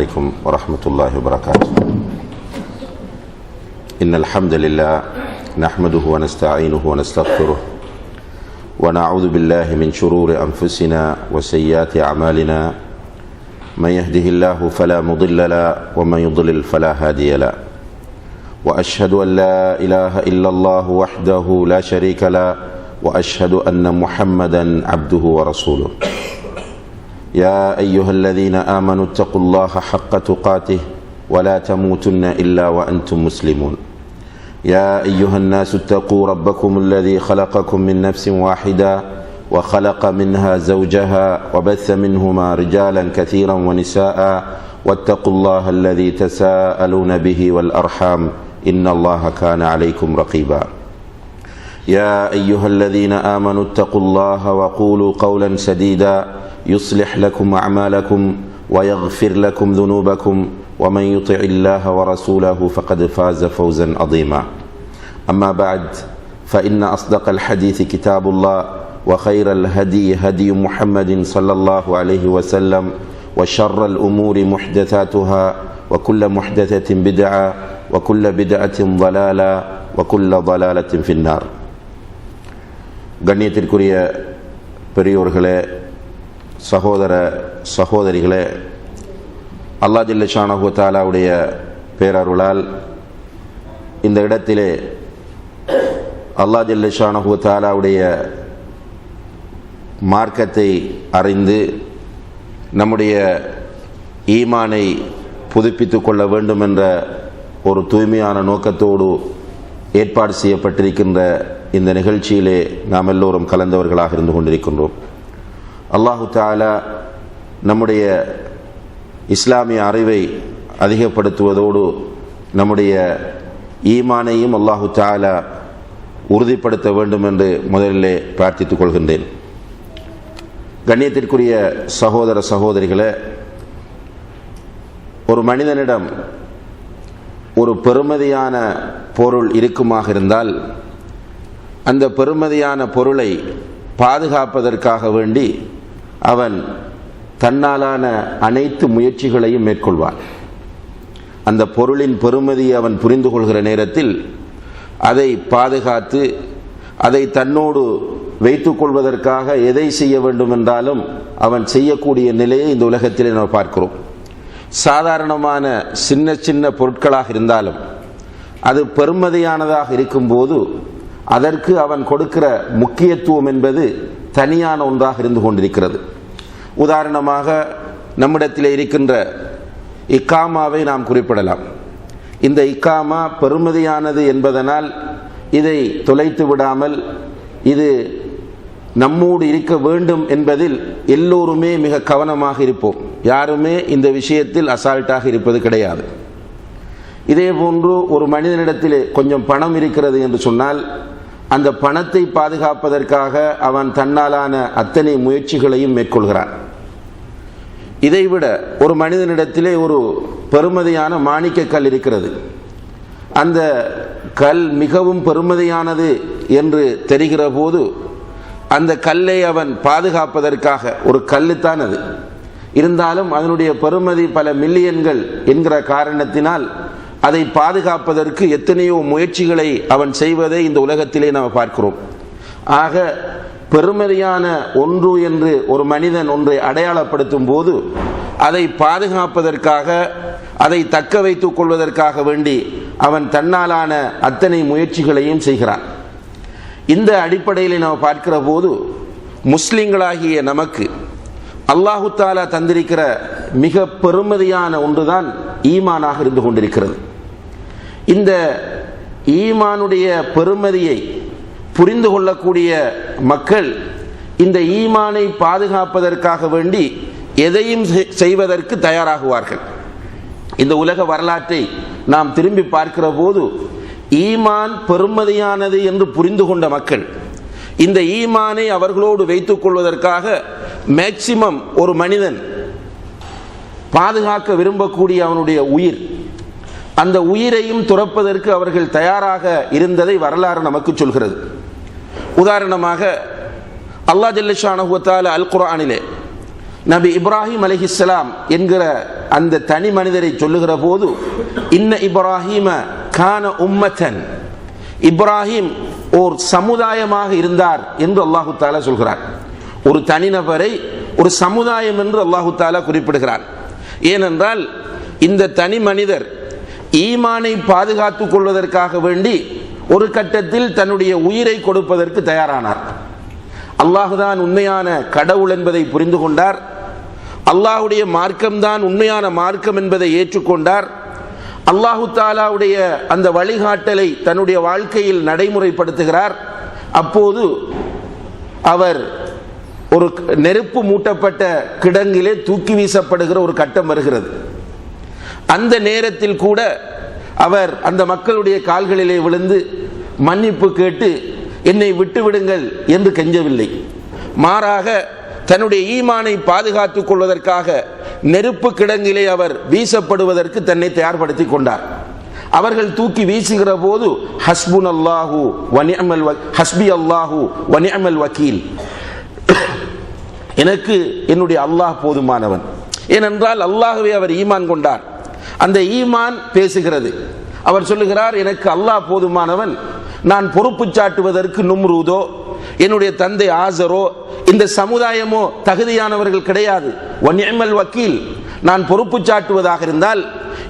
عليكم ورحمة الله وبركاته. إن الحمد لله نحمده ونستعينه ونستغفره ونعوذ بالله من شرور أنفسنا وسيئات أعمالنا. من يهده الله فلا مضل له ومن يضلل فلا هادي له. وأشهد أن لا إله إلا الله وحده لا شريك له وأشهد أن محمدا عبده ورسوله. يا أيها الذين آمنوا اتقوا الله حق تقاته ولا تموتن إلا وأنتم مسلمون. يا أيها الناس اتقوا ربكم الذي خلقكم من نفس واحدة وخلق منها زوجها وبث منهما رجالا كثيرا ونساء واتقوا الله الذي تساءلون به والأرحام إن الله كان عليكم رقيبا. يا أيها الذين آمنوا اتقوا الله وقولوا قولا سديدا يصلح لكم أعمالكم ويغفر لكم ذنوبكم ومن يطع الله ورسوله فقد فاز فوزا عظيما. أما بعد فإن أصدق الحديث كتاب الله وخير الهدي هدي محمد صلى الله عليه وسلم وشر الأمور محدثاتها وكل محدثة بدعة وكل بدعة ضلالة وكل ضلالة في النار. கண்ணியத்திற்குரிய பெரியோர்களே, சகோதர சகோதரிகளே, அல்லாஹ் ஜல்ல ஷானஹு வ தஆலாவுடைய பேரருளால் இந்த இடத்திலே அல்லாஹ் ஜல்ல ஷானஹு வ தஆலாவுடைய மார்க்கத்தை அறிந்து நம்முடைய ஈமானை புதுப்பித்துக் கொள்ள வேண்டும் என்ற ஒரு தூய்மையான நோக்கத்தோடு ஏற்பாடு செய்யப்பட்டிருக்கின்ற இந்த நிகழ்ச்சியிலே நாம் எல்லோரும் கலந்தவர்களாக இருந்து கொண்டிருக்கின்றோம். அல்லாஹு தஆலா நம்முடைய இஸ்லாமிய அறிவை அதிகப்படுத்துவதோடு நம்முடைய ஈமானையும் அல்லாஹு தஆலா உறுதிப்படுத்த வேண்டும் என்று முதலிலே பிரார்த்தித்துக் கொள்கின்றேன். கண்ணியத்திற்குரிய சகோதர சகோதரிகளே, ஒரு மனிதனிடம் ஒரு பெறுமதியான பொருள் இருக்குமாக இருந்தால் அந்த பெறுமதியான பொருளை பாதுகாப்பதற்காக வேண்டி அவன் தன்னாலான அனைத்து முயற்சிகளையும் மேற்கொள்வான். அந்த பொருளின் பெறுமதியை அவன் புரிந்து கொள்கிற நேரத்தில் அதை பாதுகாத்து அதை தன்னோடு வைத்துக் கொள்வதற்காக எதை செய்ய வேண்டும் என்றாலும் அவன் செய்யக்கூடிய நிலையை இந்த உலகத்தில் நாம் பார்க்கிறோம். சாதாரணமான சின்ன சின்ன பொருட்களாக இருந்தாலும் அது பெறுமதியானதாக இருக்கும்போது அதற்கு அவன் கொடுக்கிற முக்கியத்துவம் என்பது தனியான ஒன்றாக இருந்து கொண்டிருக்கிறது. உதாரணமாக நம்மிடத்தில் இருக்கின்ற இக்காமாவை நாம் குறிப்பிடலாம். இந்த இக்காமா பெறுமதியானது என்பதனால் இதை தொலைத்து விடாமல் இது நம்மோடு இருக்க வேண்டும் என்பதில் எல்லோருமே மிக கவனமாக இருப்போம். யாருமே இந்த விஷயத்தில் அசால்ட்டாக இருப்பது கிடையாது. இதே போன்று ஒரு மனிதனிடத்தில் கொஞ்சம் பணம் இருக்கிறது என்று சொன்னால் அந்த பணத்தை பாதுகாப்பதற்காக அவன் தன்னாலான அத்தனை முயற்சிகளையும் மேற்கொள்கிறான். இதைவிட ஒரு மனிதனிடத்திலே ஒரு பெறுமதியான மாணிக்க கல் இருக்கிறது. அந்த கல் மிகவும் பெறுமதியானது என்று தெரிகிற போது அந்த கல்லை அவன் பாதுகாப்பதற்காக, ஒரு கல்லுத்தான் அது இருந்தாலும் அதனுடைய பெறுமதி பல மில்லியன்கள் என்கிற காரணத்தினால் அதை பாதுகாப்பதற்கு எத்தனையோ முயற்சிகளை அவன் செய்வதை இந்த உலகத்திலே நாம் பார்க்கிறோம். ஆக பெறுமதியான ஒன்று என்று ஒரு மனிதன் ஒன்றை அடையாளப்படுத்தும் போது அதை பாதுகாப்பதற்காக, அதை தக்க வைத்துக் கொள்வதற்காக வேண்டி அவன் தன்னாலான அத்தனை முயற்சிகளையும் செய்கிறான். இந்த அடிப்படையில் நாம் பார்க்கிற போது முஸ்லிம்களாகிய நமக்கு அல்லாஹு தஆலா தந்திருக்கிற மிக பெறுமதியான ஒன்றுதான் ஈமானாக இருந்து கொண்டிருக்கிறது. இந்த ஈமானுடைய பெறுமதியை புரிந்து கொள்ளக்கூடிய மக்கள் இந்த ஈமானை பாதுகாப்பதற்காக வேண்டி எதையும் செய்வதற்கு தயாராகுவார்கள். இந்த உலக வரலாற்றை நாம் திரும்பி பார்க்கிற போது ஈமான் பெறுமதியானது என்று புரிந்து கொண்ட மக்கள் இந்த ஈமானை அவர்களோடு வைத்துக் கொள்வதற்காக மேக்சிமம் ஒரு மனிதன் பாதுகாக்க விரும்பக்கூடிய அவனுடைய உயிர், அந்த உயிரையும் துறப்பதற்கு அவர்கள் தயாராக இருந்ததை வரலாறு நமக்கு சொல்கிறது. உதாரணமாக அல்லாஹ் ஜல்ல ஷானஹு வ தஆலா அல் குர்ஆனிலே நபி இப்ராஹிம் அலைஹிஸ்ஸலாம் என்கிற அந்த தனி மனிதரை சொல்லுகிற போது, இன்ன இப்ராஹீம கான உம்மத்தன், இப்ராஹிம் ஓர் சமுதாயமாக இருந்தார் என்று அல்லாஹு தஆலா சொல்கிறார். ஒரு தனிநபரை ஒரு சமுதாயம் என்று அல்லாஹு தஆலா குறிப்பிடுகிறார். ஏனென்றால் இந்த தனி மனிதர் ஈமானை பாதுகாத்துக் கொள்வதற்காக வேண்டி ஒரு கட்டத்தில் தன்னுடைய உயிரை கொடுப்பதற்கு தயாரானார். அல்லாஹுதான் உண்மையான கடவுள் என்பதை புரிந்து கொண்டார். அல்லாஹுடைய மார்க்கம்தான் உண்மையான மார்க்கம் என்பதை ஏற்றுக்கொண்டார். அல்லாஹு தாலாவுடைய அந்த வழிகாட்டலை தன்னுடைய வாழ்க்கையில் நடைமுறைப்படுத்துகிறார். அப்போது அவர் ஒரு நெருப்பு மூட்டப்பட்ட கிடங்கிலே தூக்கி வீசப்படுகிற ஒரு கட்டம் வருகிறது. அந்த நேரத்தில் கூட அவர் அந்த மக்களுடைய கால்களிலே விழுந்து மன்னிப்பு கேட்டு என்னை விட்டுவிடுங்கள் என்று கெஞ்சவில்லை. மாறாக தன்னுடைய ஈமானை பாதுகாத்துக் கொள்வதற்காக நெருப்பு கிடங்கிலே அவர் வீசப்படுவதற்கு தன்னை தயார்படுத்திக் கொண்டார். அவர்கள் தூக்கி வீசுகிற போது ஹஸ்பி அல்லாஹு வ நிஅமல் வக்கீல், எனக்கு என்னுடைய அல்லாஹ் போதுமானவன். ஏனென்றால் அல்லாஹ்வை அவர் ஈமான் கொண்டார். அந்த ஈமான் பேசுகிறது. அவர் சொல்லுகிறார், எனக்கு அல்லாஹ் போதுமானவன், நான் பொறுப்பு சாட்டுவதற்கு நும்ரூதோ என்னுடைய தந்தை ஆசரோ இந்த சமுதாயமோ தகுதியானவர்கள் கிடையாது. வநிஅமல் வக்கீல், நான் பொறுப்பு சாட்டுவதாக இருந்தால்,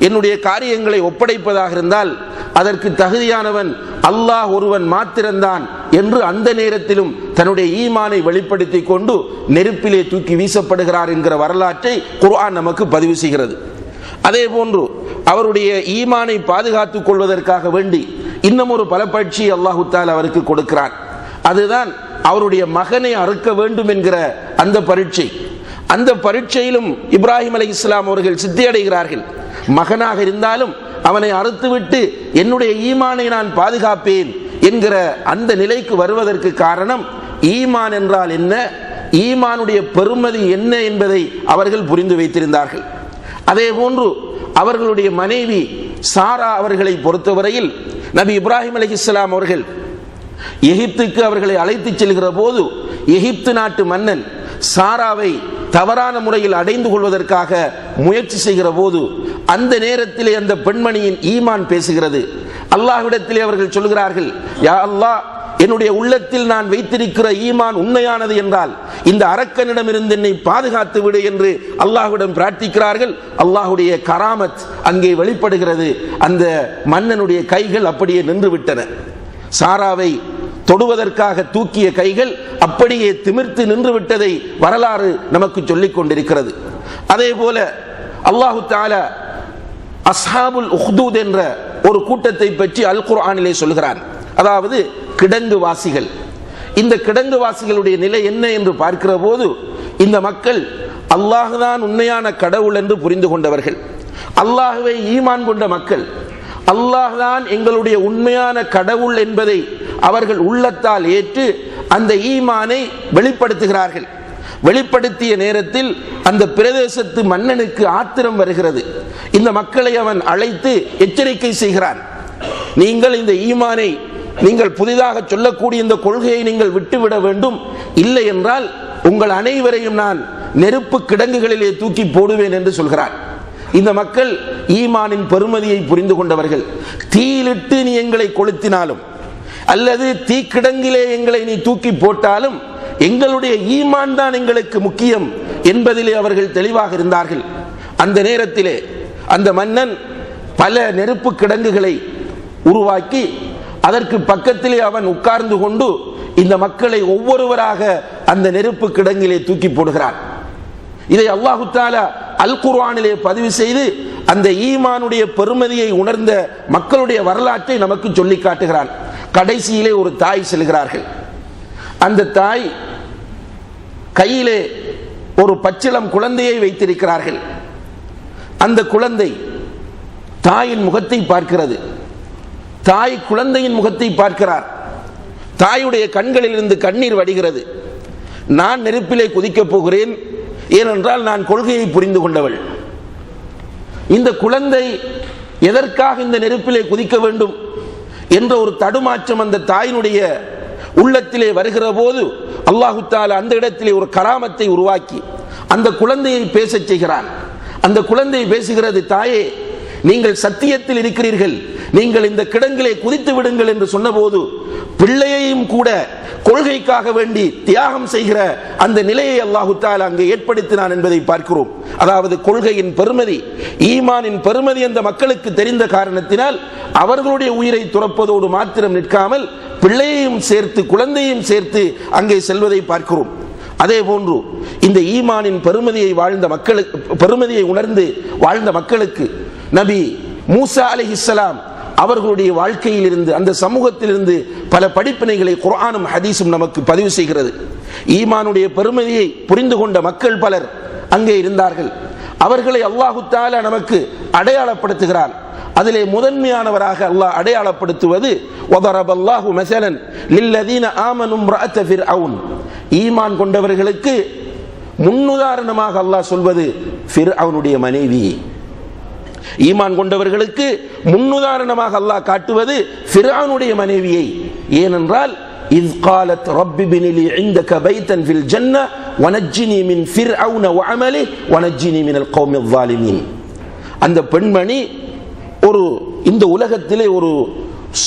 என்னுடைய காரியங்களை ஒப்படைப்பதாக இருந்தால் அதற்கு தகுதியானவன் அல்லாஹ் ஒருவன் மாத்திரம்தான் என்று அந்த நேரத்திலும் தன்னுடைய ஈமானை வெளிப்படுத்திக் கொண்டு நெருப்பிலே தூக்கி வீசப்படுகிறார் என்கிற வரலாற்றை குர்ஆன் நமக்கு பதிவு செய்கிறது. அதே போன்று அவருடைய ஈமானை பாதுகாத்துக் கொள்வதற்காக வேண்டி இன்னும் ஒரு பலப்பட்சி அல்லாஹு தஆலா அவருக்கு கொடுக்கிறான். அதுதான் அவருடைய மகனை அறுக்க வேண்டும் என்கிற அந்த பரீட்சை. அந்த பரீட்சையிலும் இப்ராஹிம் அலைஹிஸ்ஸலாம் அவர்கள் சித்தி அடைகிறார்கள். மகனாக இருந்தாலும் அவனை அறுத்துவிட்டு என்னுடைய ஈமானை நான் பாதுகாப்பேன் என்கிற அந்த நிலைக்கு வருவதற்கு காரணம் ஈமான் என்றால் என்ன, ஈமானுடைய பெருமதி என்ன என்பதை அவர்கள் புரிந்து வைத்திருந்தார்கள். அதே போன்று அவர்களுடைய மனைவி சாரா அவர்களை பொறுத்தவரையில் நபி இப்ராஹிம் அலைஹிஸ்ஸலாம் அவர்கள் எகிப்துக்கு அவர்களை அழைத்து செல்கிற போது எகிப்து நாட்டு மன்னன் சாராவை தவறான முறையில் அடைந்து கொள்வதற்காக முயற்சி செய்கிற போது அந்த நேரத்திலே அந்த பெண்மணியின் ஈமான் பேசுகிறது. அல்லாஹ்விடத்திலே அவர்கள் சொல்கிறார்கள், யா அல்லாஹ், என்னுடைய உள்ளத்தில் நான் வைத்திருக்கிற ஈமான் உண்மையானது என்றால் இந்த அரக்கனிடமிருந்து என்னை பாதுகாத்து விடு என்று அல்லாஹ்விடம் பிரார்த்திக்கிறார்கள். அல்லாஹ்வுடைய கராமத் அங்கே வெளிப்படுகிறது. அந்த மன்னனுடைய கைகள் அப்படியே நின்று விட்டன. சாராவை தொடுவதற்காக தூக்கிய கைகள் அப்படியே திமிர்த்து நின்று விட்டதை வரலாறு நமக்கு சொல்லிக் கொண்டிருக்கிறது. அதே போல அல்லாஹு தஆலா அஸ்ஹாபுல் உஹ்தூத் என்ற ஒரு கூட்டத்தை பற்றி அல் குர்ஆனிலே சொல்கிறான். அதாவது கிடங்கு வாசிகள். இந்த கிடங்கு வாசிகளுடைய நிலை என்ன என்று பார்க்கிற போது இந்த மக்கள் அல்லாஹ்தான் உண்மையான கடவுள் என்று புரிந்து கொண்டவர்கள், அல்லாஹ்வை ஈமான் கொண்ட மக்கள். அல்லாஹ்தான் எங்களுடைய உண்மையான கடவுள் என்பதை அவர்கள் உள்ளத்தால் ஏற்று அந்த ஈமானை வெளிப்படுத்துகிறார்கள். வெளிப்படுத்திய நேரத்தில் அந்த பிரதேசத்து மன்னனுக்கு ஆத்திரம் வருகிறது. இந்த மக்களை அவன் அழைத்து எச்சரிக்கை செய்கிறான். நீங்கள் இந்த ஈமானை, நீங்கள் புதிதாக சொல்லக்கூடிய இந்த கொள்கையை நீங்கள் விட்டுவிட வேண்டும், இல்லை என்றால் உங்கள் அனைவரையும் நான் நெருப்பு கிடங்குகளிலே தூக்கி போடுவேன் என்று சொல்கிறார். இந்த மக்கள் ஈமானின் பெருமதியை புரிந்து கொண்டவர்கள். தீயிலிட்டு நீ எங்களை கொளுத்தினாலும் அல்லது தீக்கிடங்கிலே எங்களை நீ தூக்கி போட்டாலும் எங்களுடைய ஈமான் தான் எங்களுக்கு முக்கியம் என்பதிலே அவர்கள் தெளிவாக இருந்தார்கள். அந்த நேரத்திலே அந்த மன்னன் பல நெருப்பு கிடங்குகளை உருவாக்கி அதற்கு பக்கத்திலே அவன் உட்கார்ந்து கொண்டு இந்த மக்களை ஒவ்வொருவராக அந்த நெருப்பு கிடங்கிலே தூக்கி போடுகிறான். இதை அல்லாஹு தஆலா அல் குர்ஆனிலே பதிவு செய்து அந்த ஈமானுடைய பெருமதியை உணர்ந்த மக்களுடைய வரலாற்றை நமக்கு சொல்லி காட்டுகிறான். கடைசியிலே ஒரு தாய் செல்கிறார்கள். அந்த தாய் கையிலே ஒரு பச்சிளம் குழந்தையை வைத்திருக்கிறார்கள். அந்த குழந்தை தாயின் முகத்தை பார்க்கிறது. தாய் குழந்தையின் முகத்தை பார்க்கிறார். தாயுடைய கண்களில் இருந்து கண்ணீர் வடிகிறது. நான் நெருப்பிலே குதிக்கப் போகிறேன், ஏனென்றால் நான் கொள்கையை புரிந்து கொண்டவள். இந்த குழந்தை எதற்காக இந்த நெருப்பிலே குதிக்க வேண்டும் என்ற ஒரு தடுமாற்றம் அந்த தாயினுடைய உள்ளத்திலே வருகிற போது அல்லாஹு தஆலா அந்த இடத்திலே ஒரு கராமத்தை உருவாக்கி அந்த குழந்தையை பேசச் செய்கிறான். அந்த குழந்தை பேசுகிறது, தாயே நீங்கள் சத்தியத்தில் இருக்கிறீர்கள், நீங்கள் இந்த கிடங்கிலே குதித்து விடுங்கள் என்று சொன்னபோது பிள்ளையையும் கூட கொள்கைக்காக வேண்டி தியாகம் செய்கிற அந்த நிலையை அல்லாஹு தஆலா அங்கே ஏற்படுத்தினான் என்பதை பார்க்கிறோம். அதாவது கொள்கையின் பெருமதி, ஈமானின் பெருமதி அந்த மக்களுக்கு தெரிந்த காரணத்தினால் அவர்களுடைய உயிரை துறப்பதோடு மாத்திரம் நிற்காமல் பிள்ளையையும் சேர்த்து குழந்தையும் சேர்த்து அங்கே செல்வதை பார்க்கிறோம். அதே போன்று இந்த ஈமானின் பெருமதியை வாழ்ந்த மக்களுக்கு, பெருமதியை உணர்ந்து வாழ்ந்த மக்களுக்கு நபி மூசா அலைஹிஸ்ஸலாம் அவர்களுடைய வாழ்க்கையில் இருந்து, அந்த சமூகத்திலிருந்து பல படிப்பினைகளை குர்ஆனும் ஹதீஸும் நமக்கு பதிவு செய்கிறது. ஈமானுடைய பெருமதியை புரிந்து கொண்ட மக்கள் பலர் அங்கே இருந்தார்கள். அவர்களை அல்லாஹு தஆலா நமக்கு அடையாளப்படுத்துகிறார். அதிலே முதன்மையானவராக அல்லாஹ் அடையாளப்படுத்துவது வதரபல்லாஹு மஸலன் லில்லதீன ஆமனு இம்ரஅத ஃபிர்அவுன், ஈமான் கொண்டவர்களுக்கு முன்னுதாரணமாக அல்லாஹ் சொல்வது ஃபிர்அவுனுடைய மனைவி. ஈமான் கொண்டவர்களுக்கு முன்னுதாரணமாக அல்லாஹ் காட்டுவது ஃபிர்அவுனுடைய மனைவியை. ஏனென்றால் இஸ் قالت رب ابن لي عندك بيتا في الجنة ونجني من فرعون وعمله ونجني من القوم الظالمين. அந்த பெண்மணி இந்த உலகத்திலே ஒரு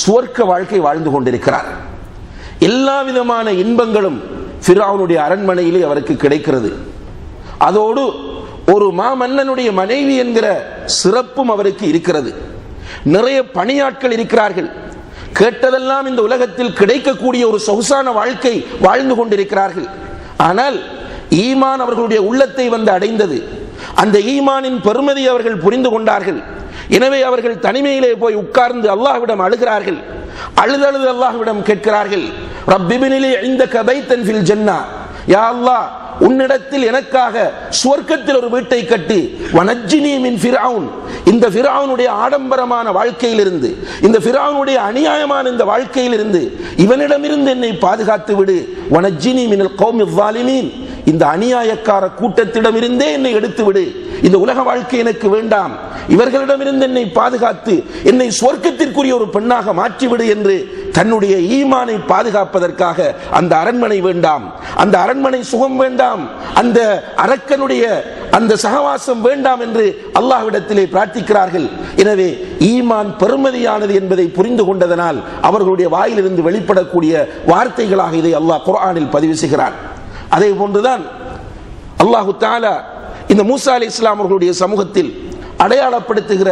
சுவர்க்க வாழ்க்கை வாழ்ந்து கொண்டிருக்கிறார். எல்லா விதமான இன்பங்களும் ஃபிர்அவுனுடைய அரண்மனையிலே அவருக்கு கிடைக்கிறது. அதோடு ஒரு மாமன்னனுடைய மனைவி என்கிற சிறப்பும் அவருக்கு இருக்கிறது. நிறைய பணியாட்கள் இருக்கிறார்கள். கேட்டதெல்லாம் இந்த உலகத்தில் கிடைக்கக்கூடிய ஒரு சொகுசான வாழ்க்கை வாழ்ந்து கொண்டிருக்கிறார்கள். ஆனால் ஈமான் அவர்களுடைய உள்ளத்தை வந்து அடைந்தது. அந்த ஈமானின் பெருமதி அவர்கள் புரிந்து கொண்டார்கள். எனவே அவர்கள் தனிமையிலே போய் உட்கார்ந்து அல்லாஹ்விடம் அழுகிறார்கள். அழுதழுது அல்லாஹ்விடம் கேட்கிறார்கள், ரப்பிபினிலி இந்தக பைத்தன் ஃபில் ஜன்னா, யா அல்லாஹ் உன்னிடத்தில் எனக்காக சுவர்க்கத்தில் ஒரு வீட்டை கட்டி, வனஜ்ஜினி மின் ஃபிர்அவுன், இந்த ஃபிர்அவுனுடைய ஆடம்பரமான வாழ்க்கையிலிருந்து, இந்த ஃபிர்அவுனுடைய அநியாயமான இந்த வாழ்க்கையிலிருந்து இவனிடமிருந்து என்னை பாதுகாத்து விடு, வனஜ்ஜினி மினல் கௌமில் ஸாலிமீன், இந்த அநியாயக்கார கூட்டத்திடமிருந்தே என்னை எடுத்து விடு, இந்த உலக வாழ்க்கை எனக்கு வேண்டாம், இவர்களிடமிருந்து என்னை பாதுகாத்து என்னை சுவர்க்கத்திற்குரிய ஒரு பெண்ணாக மாற்றிவிடு என்று தன்னுடைய ஈமானை பாதுகாப்பதற்காக அந்த அரண்மனை வேண்டாம், அந்த அரண்மனை சுகம் வேண்டாம், அந்த அரக்கனுடைய அந்த சகவாசம் வேண்டாம் என்று அல்லாஹ்விடத்திலே பிரார்த்திக்கிறார்கள். எனவே ஈமான் பெருமதியானது என்பதை புரிந்து கொண்டதனால் அவர்களுடைய வாயிலிருந்து வெளிப்படக்கூடிய வார்த்தைகளாக இதை அல்லாஹ் குர்ஆனில் பதிவு செய்கிறான். அதே போன்றுதான் அல்லாஹு தஆலா இந்த மூசா அலைஹிஸ்ஸலாம் அவர்களுடைய சமூகத்தில் அடையாளப்படுத்துகிற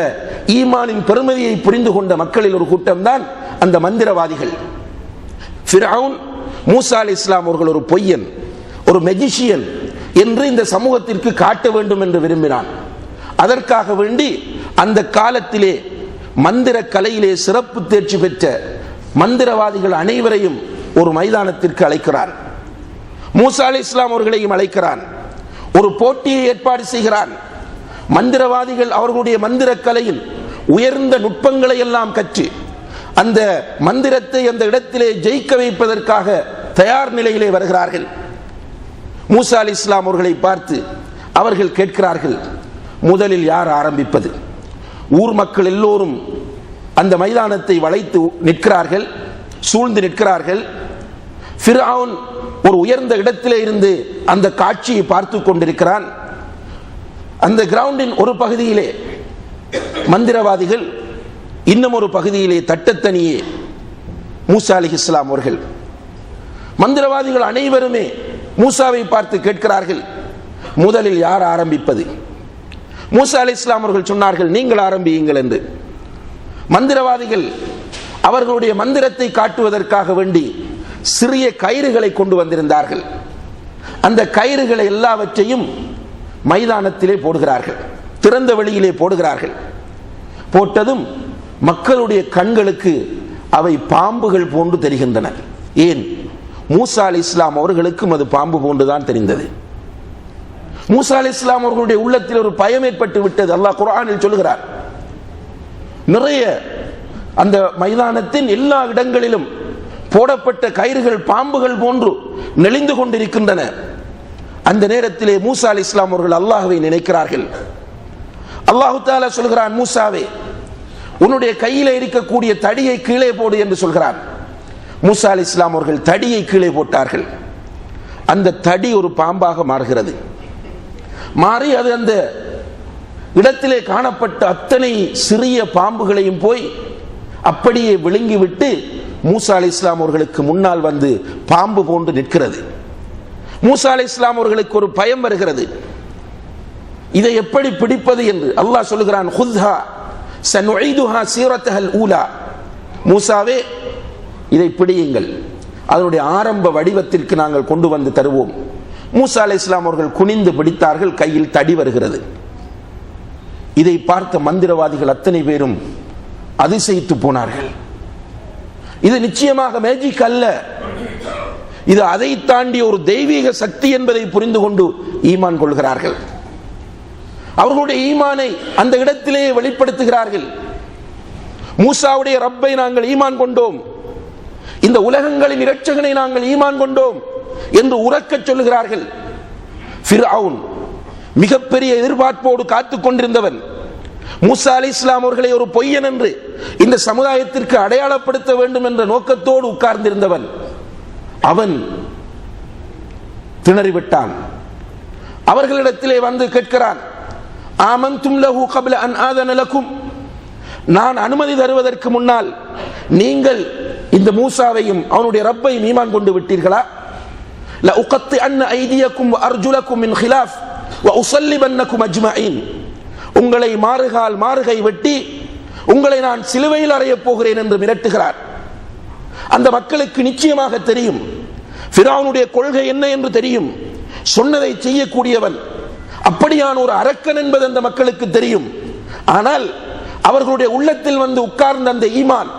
ஈமானின் பெருமதியை புரிந்து கொண்ட மக்களில் ஒரு கூட்டம் தான் அந்த மந்திரவாதிகள். ஃபிர்அவுன் மூசா அலைஹிஸ்ஸலாம் அவர்கள் ஒரு பொய்யன், ஒரு மெஜிஷியன் என்று இந்த சமூகத்திற்கு காட்ட வேண்டும் என்று விரும்பினான். அதற்காக வேண்டி அந்த காலத்திலே மந்திர கலையிலே சிறப்பு தேர்ச்சி பெற்ற மந்திரவாதிகள் அனைவரையும் ஒரு மைதானத்திற்கு அழைக்கிறான். மூசா அலைஹிஸ்ஸலாம் அவர்களையும் அழைக்கிறான். ஒரு போட்டியை ஏற்பாடு செய்கிறான். மந்திரவாதிகள் அவர்களுடைய மந்திர கலையில் உயர்ந்த நுட்பங்களை எல்லாம் கற்று அந்த மந்திரத்தை அந்த இடத்திலே ஜெயிக்க வைப்பதற்காக தயார் நிலையிலே வருகிறார்கள். மூசா அலைஹிஸ்ஸலாம் அவர்களை பார்த்து அவர்கள் கேட்கிறார்கள், முதலில் யார் ஆரம்பிப்பது? ஊர் மக்கள் எல்லோரும் அந்த மைதானத்தை வளைத்து நிற்கிறார்கள், சூழ்ந்து நிற்கிறார்கள். ஃபிர்அவுன் ஒரு உயர்ந்த இடத்திலே இருந்து அந்த காட்சியை பார்த்து கொண்டிருக்கிறான். அந்த கிரவுண்டின் ஒரு பகுதியிலே மந்திரவாதிகள், இன்னும் ஒரு பகுதியிலே தட்டத்தனியே மூசா அலைஹிஸ்ஸலாம் அவர்கள். மந்திரவாதிகள் அனைவருமே மூசாவை பார்த்து கேட்கிறார்கள், முதலில் யார் ஆரம்பிப்பது? மூசா அலைஹிஸ்ஸலாம் அவர்கள் சொன்னார்கள், நீங்கள் ஆரம்பியுங்கள் என்று. மந்திரவாதிகள் அவர்களுடைய மந்திரத்தை காட்டுவதற்காக வேண்டி சிறிய கயிறுகளை கொண்டு வந்திருந்தார்கள். அந்த கயிறுகளை எல்லாவற்றையும் மைதானத்திலே போடுகிறார்கள், திறந்த வெளியிலே போடுகிறார்கள். போட்டதும் மக்களுடைய கண்களுக்கு அவை பாம்புகள் போன்று தெரிகின்றன. ஏன்? மூசா அலைஹிஸ்ஸலாம் அவர்களுக்கும் அது பாம்பு போன்றுதான் தெரிந்தது. மூசா அலைஹிஸ்ஸலாம் அவர்களுடைய உள்ளத்தில் ஒரு பயம் ஏற்பட்டு விட்டது. அல்லாஹ் குர்ஆனில் சொல்கிறார், நிறைய அந்த மைதானத்தின் எல்லா இடங்களிலும் போடப்பட்ட கயிறுகள் பாம்புகள் போன்று நெளிந்து கொண்டிருக்கின்றன. அந்த நேரத்திலே மூசா அலைஹிஸ்ஸலாம் அவர்கள் அல்லாஹ்வை நினைக்கிறார்கள். அல்லாஹ் தஆலா சொல்கிறான், மூசாவே உன்னுடைய கையிலே இருக்கக்கூடிய தடியை கீழே போடு என்று சொல்கிறான். மூசா அலைஹிஸ்ஸலாம் அவர்கள் தடியை கீழே போட்டார்கள். அந்த தடி ஒரு பாம்பாக மாறுகிறது. மாறி அது அந்த இடத்திலே காணப்பட்ட அத்தனை சிறிய பாம்புகளையும் போய் அப்படியே விழுங்கிவிட்டு மூசா அலைஹிஸ்ஸலாம் அவர்களுக்கு முன்னால் வந்து பாம்பு போன்று நிற்கிறது. மூசா அலைஹிஸ்ஸலாம் அவர்களுக்கு ஒரு பயம் வருகிறது, இதை எப்படி பிடிப்பது என்று. அல்லாஹ் சொல்லுகிறான், ஹுத்ஹா சனுஈதுஹா சீரத்தஹல் ஊலா, மூசாவே இதை பிடியுங்கள், அதனுடைய ஆரம்ப வடிவத்திற்கு நாங்கள் கொண்டு வந்து தருவோம். மூசா அலைஹிஸ்ஸலாம் அவர்கள் குனிந்து பிடித்தார்கள், கையில் தடி வருகிறது. இதை பார்த்த மந்திரவாதிகள் அத்தனை பேரும் அதிசயித்து போனார்கள். இது நிச்சயமாக மேஜிக் அல்ல, இது அதை தாண்டி ஒரு தெய்வீக சக்தி என்பதை புரிந்து கொண்டு ஈமான் கொள்கிறார்கள். அவர்களுடைய ஈமானை அந்த இடத்திலேயே வெளிப்படுத்துகிறார்கள். மூசாவுடைய ரப்பை நாங்கள் ஈமான் கொண்டோம், இந்த உலகங்களின் இரட்சகனை நாங்கள் ஈமான் கொண்டோம் என்று உரக்கச் சொல்லுகிறார்கள். ஃபிர்அவுன் மிகப்பெரிய எதிர்பார்ப்போடு காத்துக் கொண்டிருந்தவன், மூசா அலைஹிஸ்ஸலாம் அவர்களை ஒரு பொய்யன் என்று இந்த சமுதாயத்திற்கு அடையாளப்படுத்த வேண்டும் என்ற நோக்கத்தோடு உட்கார்ந்திருந்தவன், அவன் திணறிவிட்டான். அவர்களிடத்திலே வந்து கேட்கிறான், ஆமன்தும் லஹு கப்ல அன் ஆதன லகும், நான் அனுமதி தருவதற்கு முன்னால் நீங்கள் இந்த மூசாவையும் அவனுடைய ரப்பையும் ஈமான் கொண்டு விட்டீர்களா? ல உகத்தி அன் ஐதியக்கும் வ அர்ஜுலக்கும் மின் ஹிலாஃப் வ உஸல்லிபன்னக்கும் அஜ்மஈன், உங்களை மாறுகால் மாறுகை வெட்டி உங்களை நான் சிலுவையில் அறையப் போகிறேன் என்று மிரட்டுகிறார். அந்த மக்களுக்கு நிச்சயமாக தெரியும் ஃபிரௌனுடைய கொள்கை என்ன என்று தெரியும், சொன்னதை செய்யக்கூடியவன், அப்படியான ஒரு அரக்கன் என்பது அந்த மக்களுக்கு தெரியும். ஆனால் அவர்களுடைய உள்ளத்தில் வந்து உட்கார்ந்த அந்த ஈமான்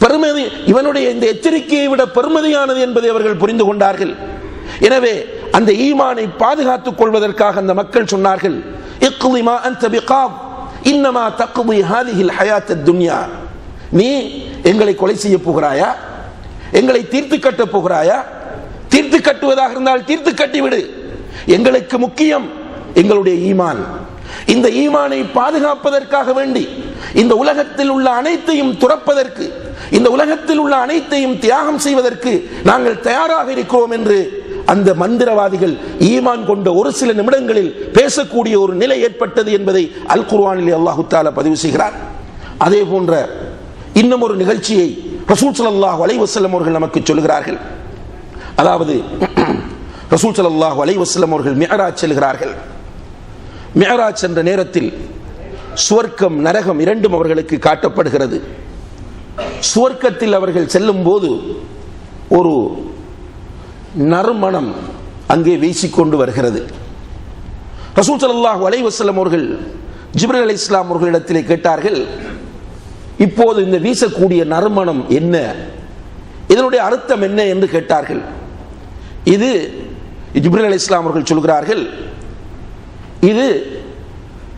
பெருமதி, இவனுடைய இந்த எச்சரிக்கையை விட பெருமதியானது என்பதை அவர்கள் புரிந்து கொண்டார்கள். எனவே அந்த ஈமானை பாதுகாத்துக் கொள்வதற்காக அந்த மக்கள் சொன்னார்கள், இக்லி மா அன்த பிகாப் இன்னமா தக்லி ஹாதிஹில் ஹயாத் துன்யா, நீ எங்களை கொலை செய்ய போகிறாயா, எங்களை தீர்த்து கட்டப் போகிறாயா? தீர்த்து கட்டுவதாக இருந்தால் தீர்த்து கட்டிவிடு, எங்களுக்கு முக்கியம் எங்களுடைய ஈமான். இந்த ஈமானை பாதுகாப்பதற்காக வேண்டி இந்த உலகத்தில் உள்ள அனைத்தையும் துறப்பதற்கு, இந்த உலகத்தில் உள்ள அனைத்தையும் தியாகம் செய்வதற்கு நாங்கள் தயாராக இருக்கிறோம் என்று அந்த மந்திரவாதிகள் ஈமான் கொண்ட ஒரு சில நிமிடங்களில் பேசக்கூடிய ஒரு நிலை ஏற்பட்டது என்பதை அல் குர்ஆனிலே அல்லாஹ் தஆலா பதிவு செய்கிறார். அதே போன்ற இன்னும் ஒரு நிகழ்ச்சியை ரசூல் ஸல்லல்லாஹு அலைஹி வஸல்லம் அவர்கள் நமக்கு சொல்கிறார்கள். அதாவது ரசூல் ஸல்லல்லாஹு அலைஹி வஸல்லம் அவர்கள் மிஅராஜ் செல்கிறார்கள். மிஅராஜ் என்ற நேரத்தில் சுவர்க்கம் நரகம் இரண்டும் அவர்களுக்கு காட்டப்படுகிறது. சுவர்க்கத்தில் அவர்கள் செல்லும் போது ஒரு நறுமணம் அங்கே வீசிக்கொண்டு வருகிறது. ரசூல் ஸல்லல்லாஹு அலைஹி வஸல்லம் அவர்கள் ஜிப்ரீல் அலைஹிஸ்ஸலாம் அவர்களிடத்திலே கேட்டார்கள், இப்போது இந்த வீசக்கூடிய நறுமணம் என்ன, இதனுடைய அர்த்தம் என்ன என்று கேட்டார்கள். இது ஜிப்ரீல் அலைஹிஸ்ஸலாம் அவர்கள் சொல்கிறார்கள், இது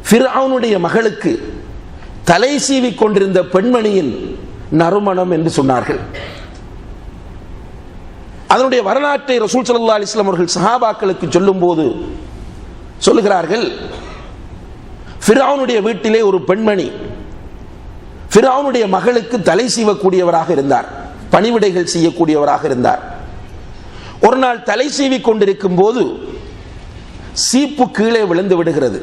ஃபிர்அவுனுடைய மகளுக்கு தலை சீவி கொண்டிருந்த பெண்மணியின் நறுமணம் என்று சொன்னார்கள். அதனுடைய வரலாற்றை ரசூல் ஸல்லல்லாஹு அலைஹி வஸல்லம் அவர்கள் சஹாபாக்களுக்கு சொல்லும் போது சொல்லுகிறார்கள், ஃபிர்அவுனுடைய வீட்டிலே ஒரு பெண்மணி ஃபிர்அவுனுடைய மகளுக்கு தலை சீவக்கூடியவராக இருந்தார், பணிவிடைகள் செய்யக்கூடியவராக இருந்தார். ஒரு நாள் தலை சீவி கொண்டிருக்கும் போது சீப்பு கீழே விழுந்து விடுகிறது.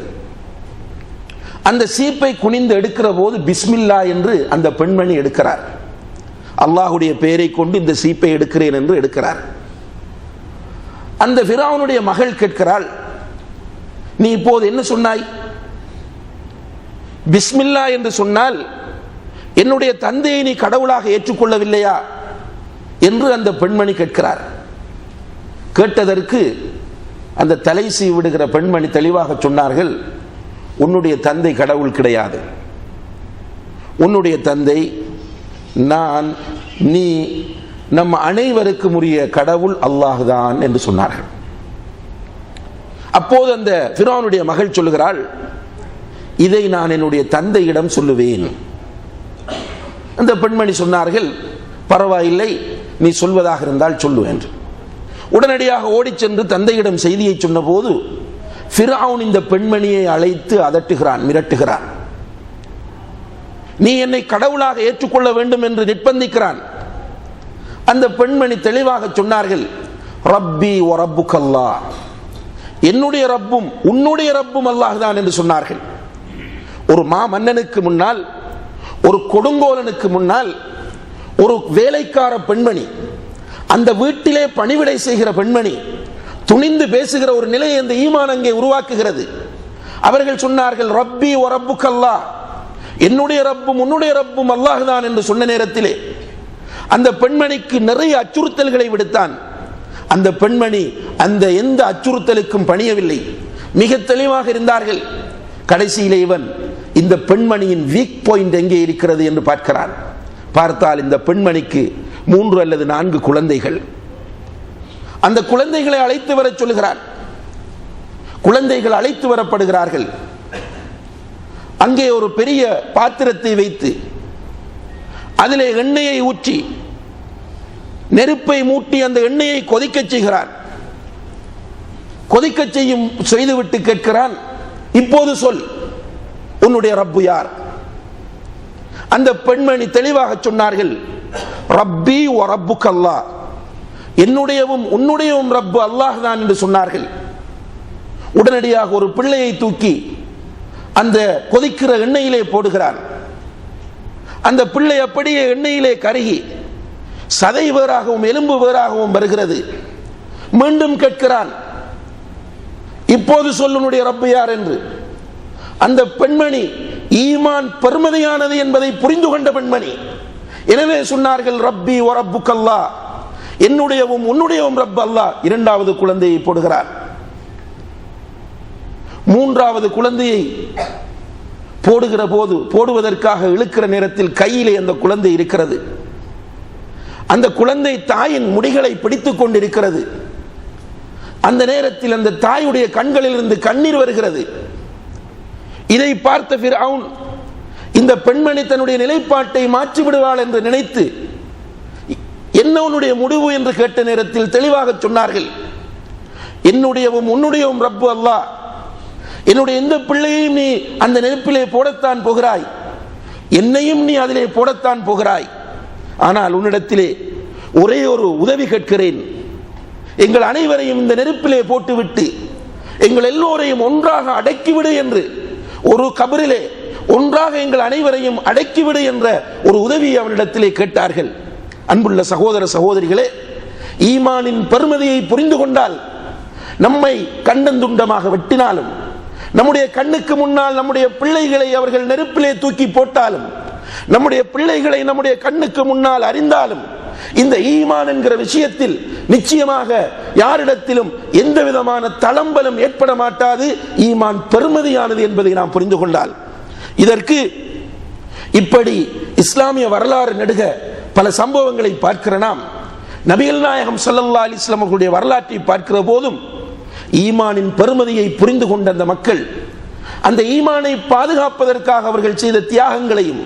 அந்த சீப்பை குனிந்து எடுக்கிற போது பிஸ்மில்லா என்று அந்த பெண்மணி எடுக்கிறார். அல்லாஹுடைய பெயரை கொண்டு இந்த சீப்பை எடுக்கிறேன் என்று எடுக்கிறார். அந்த ஃபிரௌனுடைய மகள் கேட்கிறாள், நீ இப்போது என்ன சொன்னாய்? பிஸ்மில்லா என்று சொன்னால் என்னுடைய தந்தையை நீ கடவுளாக ஏற்றுக்கொள்ளவில்லையா என்று அந்த பெண்மணி கேட்கிறார். கேட்டதற்கு அந்த தலை சீவி விடுகிற பெண்மணி தெளிவாக சொன்னார்கள், உன்னுடைய தந்தை கடவுள் கிடையாது, உன்னுடைய தந்தை நான், நீ, நம் அனைவருக்கும் உரிய கடவுள் அல்லாஹ்தான் என்று சொன்னார்கள். அப்போது அந்த ஃபிரௌனுடைய மகள் சொல்லுகிறாள், இதை நான் என்னுடைய தந்தையிடம் சொல்லுவேன். அந்த பெண்மணி சொன்னார்கள், பரவாயில்லை, நீ சொல்வதாக இருந்தால் சொல்லு என்று. உடனடியாக ஓடிச் சென்று தந்தையிடம் செய்தியை சொன்ன போது ஃபிரௌன் இந்த பெண்மணியை அழைத்து அதட்டுகிறான், மிரட்டுகிறான். நீ என்னை கடவுளாக ஏற்றுக்கொள்ள வேண்டும் என்று நிர்பந்திக்கிறான். அந்த பெண்மணி தெளிவாக சொன்னார்கள், ரப்பி வ ரப்புக்கல்லாஹ், என்னுடைய ரப்பும் உன்னுடைய ரப்பும் அல்லாஹ் தான் என்று சொன்னார்கள். ஒரு மன்னனுக்கு முன்னால், ஒரு கொடுங்கோலனுக்கு முன்னால் ஒரு வேலைக்கார பெண்மணி, அந்த வீட்டிலே பணிவிடை செய்கிற பெண்மணி துணிந்து பேசுகிற ஒரு நிலையை அந்த ஈமான் அங்கே உருவாக்குகிறது. அவர்கள் சொன்னார்கள், ரப்பி வ ரப்புக்கல்லாஹ், என்னுடைய ரப்பும் உன்னுடைய ரப்பும் அல்லாஹ் தான் என்று சொன்ன நேரத்திலே அந்த பெண்மணிக்கு நிறைய அச்சுறுத்தல்களை விடுத்தான். அந்த பெண்மணி அந்த எந்த அச்சுறுத்தலுக்கும் பணியவில்லை, மிக தெளிவாக இருந்தார்கள். கடைசியிலே இவன் இந்த பெண்மணியின் வீக் பாயிண்ட் எங்கே இருக்கிறது என்று பார்க்கிறான். பார்த்தால் இந்த பெண்மணிக்கு 3 அல்லது 4 குழந்தைகள். அந்த குழந்தைகளை அழைத்து வர சொல்கிறான். குழந்தைகள் அழைத்து வரப்படுகிறார்கள். அங்கே ஒரு பெரிய பாத்திரத்தை வைத்து அதிலே எண்ணெயை ஊற்றி நெருப்பை மூட்டி அந்த எண்ணெயை கொதிக்க செய்கிறான். கொதிக்க செய்துவிட்டு கேட்கிறான், இப்போது சொல், உன்னுடைய ரப்பு யார்? அந்த பெண்மணி தெளிவாக சொன்னார்கள், ரப்பி வ ரப்புக்கல்லாஹ், என்னுடையவும் உன்னுடையவும் ரப்பு அல்லாஹ் தான் என்று சொன்னார்கள். உடனடியாக ஒரு பிள்ளையை தூக்கி அந்த கொதிக்கிற எண்ணெயிலே போடுகிறான். அந்த பிள்ளை அப்படியே எண்ணெயிலே கருகி சதை வேறாகவும் எலும்பு வேறாகவும் வருகிறது. மீண்டும் கேட்கிறான், இப்போது சொல்லுனுடைய ரப்பு யார் என்று. அந்த பெண்மணி ஈமான் பெருமதியானது என்பதை புரிந்து கொண்ட பெண்மணி. எனவே சொன்னார்கள், ரப்பி வ ரப்புக்கல்லாஹ், என்னுடையவும் உன்னுடையவும் ரப்பு அல்லாஹ். 2வது குழந்தையை போடுகிறார். 3வது குழந்தையை போடுகிற போது, போடுவதற்காக இழுக்கிற நேரத்தில் கையிலே அந்த குழந்தை இருக்கிறது. அந்த குழந்தை தாயின் முடிகளை பிடித்துக் கொண்டிருக்கிறது. அந்த நேரத்தில் அந்த தாயுடைய கண்களில் இருந்து கண்ணீர் வருகிறது. இதை பார்த்த ஃபிர்அவுன் இந்த பெண்மணி தன்னுடைய நிலைப்பாட்டை மாற்றி விடுவாள் என்று நினைத்து, என்ன உன்னுடைய முடிவு என்று கேட்ட நேரத்தில் தெளிவாக சொன்னார்கள், என்னுடையவும் உன்னுடையவும் ரப்பு அல்லாஹ். என்னுடைய எந்த பிள்ளையையும் நீ அந்த நெருப்பிலே போடத்தான் போகிறாய், என்னையும் நீ அதிலே போடத்தான் போகிறாய். ஆனால் உன்னிடத்திலே ஒரே ஒரு உதவி கேட்கிறேன், எங்கள் அனைவரையும் இந்த நெருப்பிலே போட்டுவிட்டு எங்கள் எல்லோரையும் ஒன்றாக அடக்கிவிடு என்று, ஒரு கபரிலே ஒன்றாக எங்கள் அனைவரையும் அடக்கிவிடு என்ற ஒரு உதவியை அவனிடத்திலே கேட்டார்கள். அன்புள்ள சகோதர சகோதரிகளே, ஈமானின் பெருமதியை புரிந்து கொண்டால், நம்மை கண்டந்துண்டமாக வெட்டினாலும், நம்முடைய கண்ணுக்கு முன்னால் நம்முடைய பிள்ளைகளை அவர்கள் நெருப்பிலே தூக்கி போட்டாலும், நம்முடைய பிள்ளைகளை நம்முடைய கண்ணுக்கு முன்னால் அறிந்தாலும், இந்த ஈமான் என்கிற விஷயத்தில் நிச்சயமாக யாரிடத்திலும் எந்த விதமான தளம்பலம் ஏற்பட மாட்டாது. ஈமான் பெருமதியானது என்பதை நாம் புரிந்து கொண்டால், இதற்கு இப்படி இஸ்லாமிய வரலாறு நெடுக பல சம்பவங்களை பார்க்கிற நாம், நபிகள் நாயகம் ஸல்லல்லாஹு அலைஹி வஸல்லம் அவர்களுடைய வரலாற்றை பார்க்கிற போதும் ஈமானின் பெருமதியை புரிந்து கொண்ட அந்த மக்கள் அந்த ஈமானை பாதுகாப்பதற்காக அவர்கள் செய்த தியாகங்களையும்,